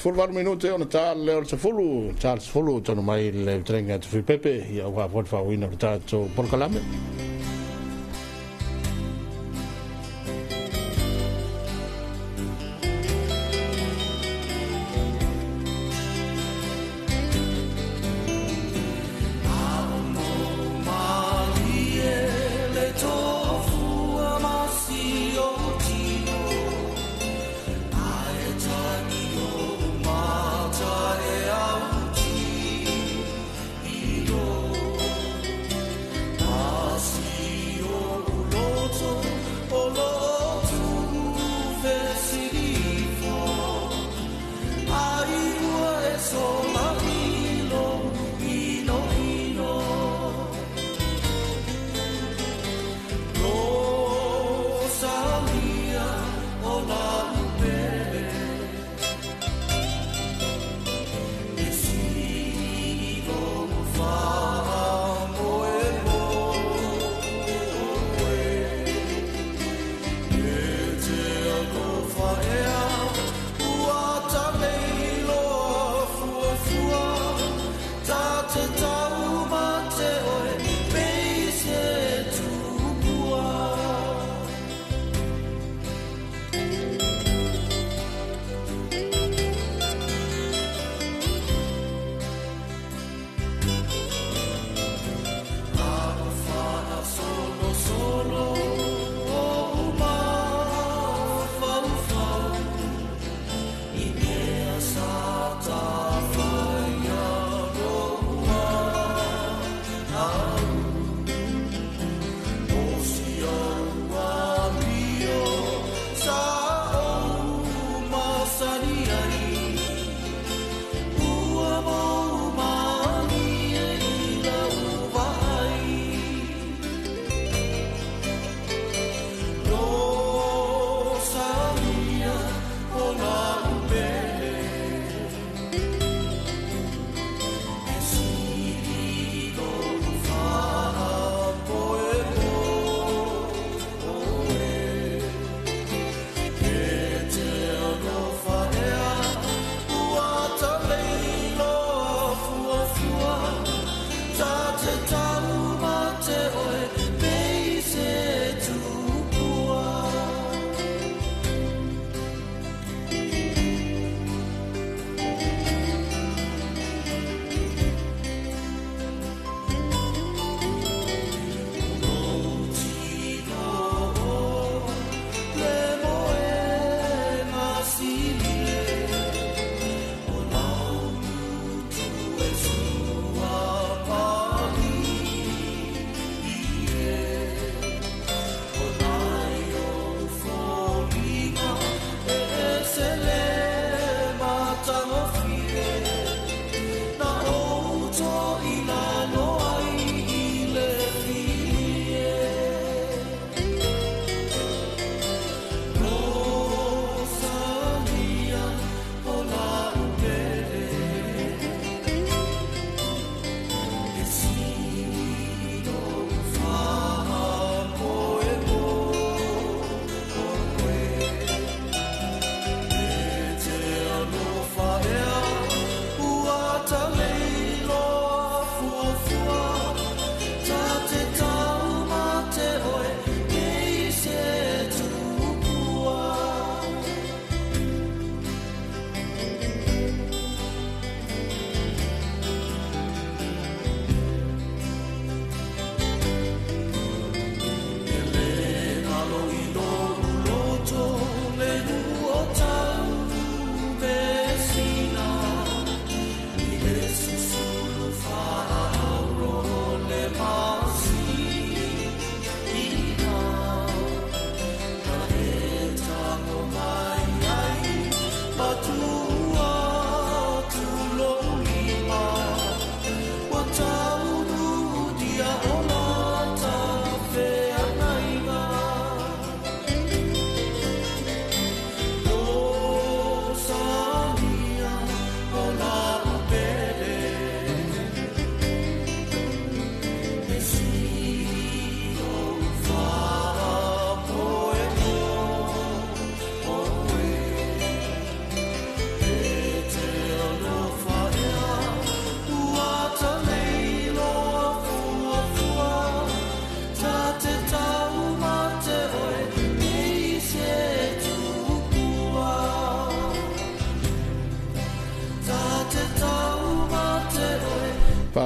Speaker 5: Fulvar minute on tal le se fulu Charles fulu tono mai le trenga tu Pepe ia wa pot fa wina tato por calame.
Speaker 10: See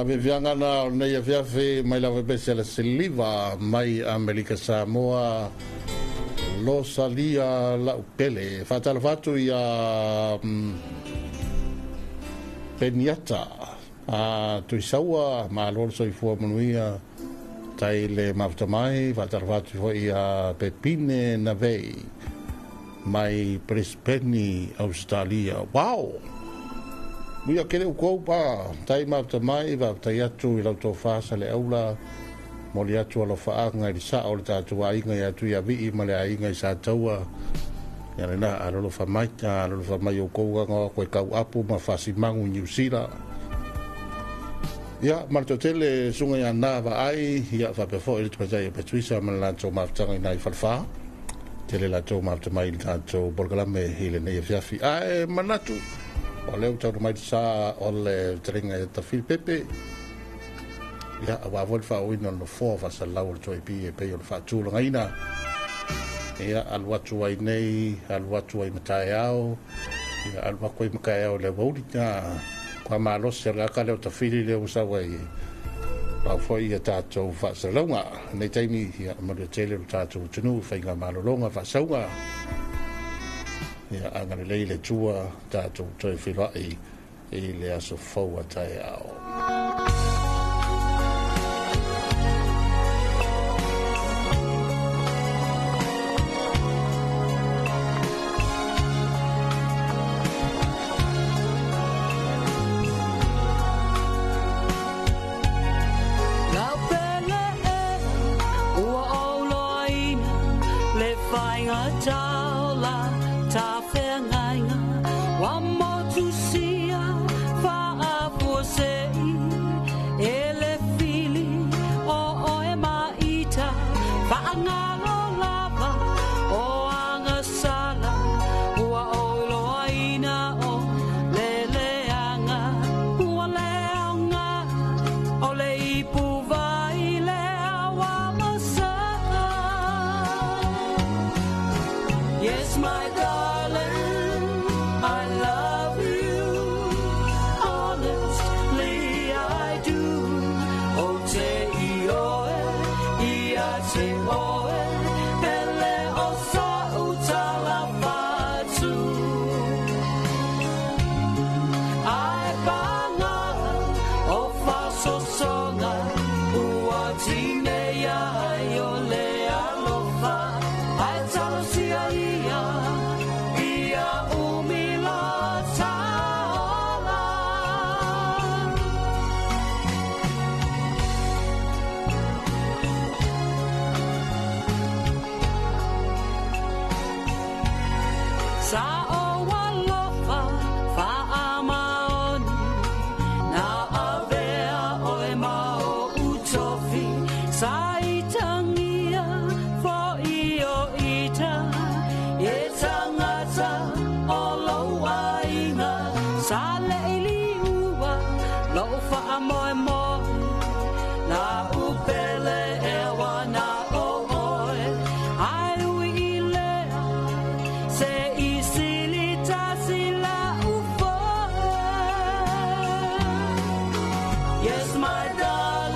Speaker 5: vevianga na nei afiafi mai lava bese la siliva mai Amerika Samoa lo salia la upele fatala fatu ia peniata a tuisaua ma lor soifua manuia tai le maftamai fatala fatu fo ia pepine na vei mai Brisbane Australia wow Mia kere ukou pa, tai mata mai, va tai atu I lau tō whāsa le aula, mo le atu alo whaanga I sa o le tātua ainga I atu ia vii ma le ainga I sa taua. Ia le na, alolo whamaita, alolo whamai o kouanga, koe kau apu ma whasi mangu New Zealand. Ia, marto tele sunga ia nā wa ai, ia whapefo I le tupatai e petuisa ma le lātou maftanga I nai whalwha. Tele lātou maftamai I le tātou borgalame I le nei fiafi. Ae, manatu. O leo tau mai sa o le tringa e ta fil pepe. Ia, wa vol fa wina no fo fa sa lau toi pi e pe o fa tu lo ngaina. Ia, al watu ai nei, al watu ai matai au. Ia, al wako I makai au le waurita. Kwa malo se raka leo ta fili leo sa wai. Pau foi ia tātou fa sa launga. Nei taimi, ia, mara tele o tātou tunu, whainga malo longa fa saunga. Ia angana leile tua tātou toi whirai I le aso whaua tai ao.
Speaker 13: Sa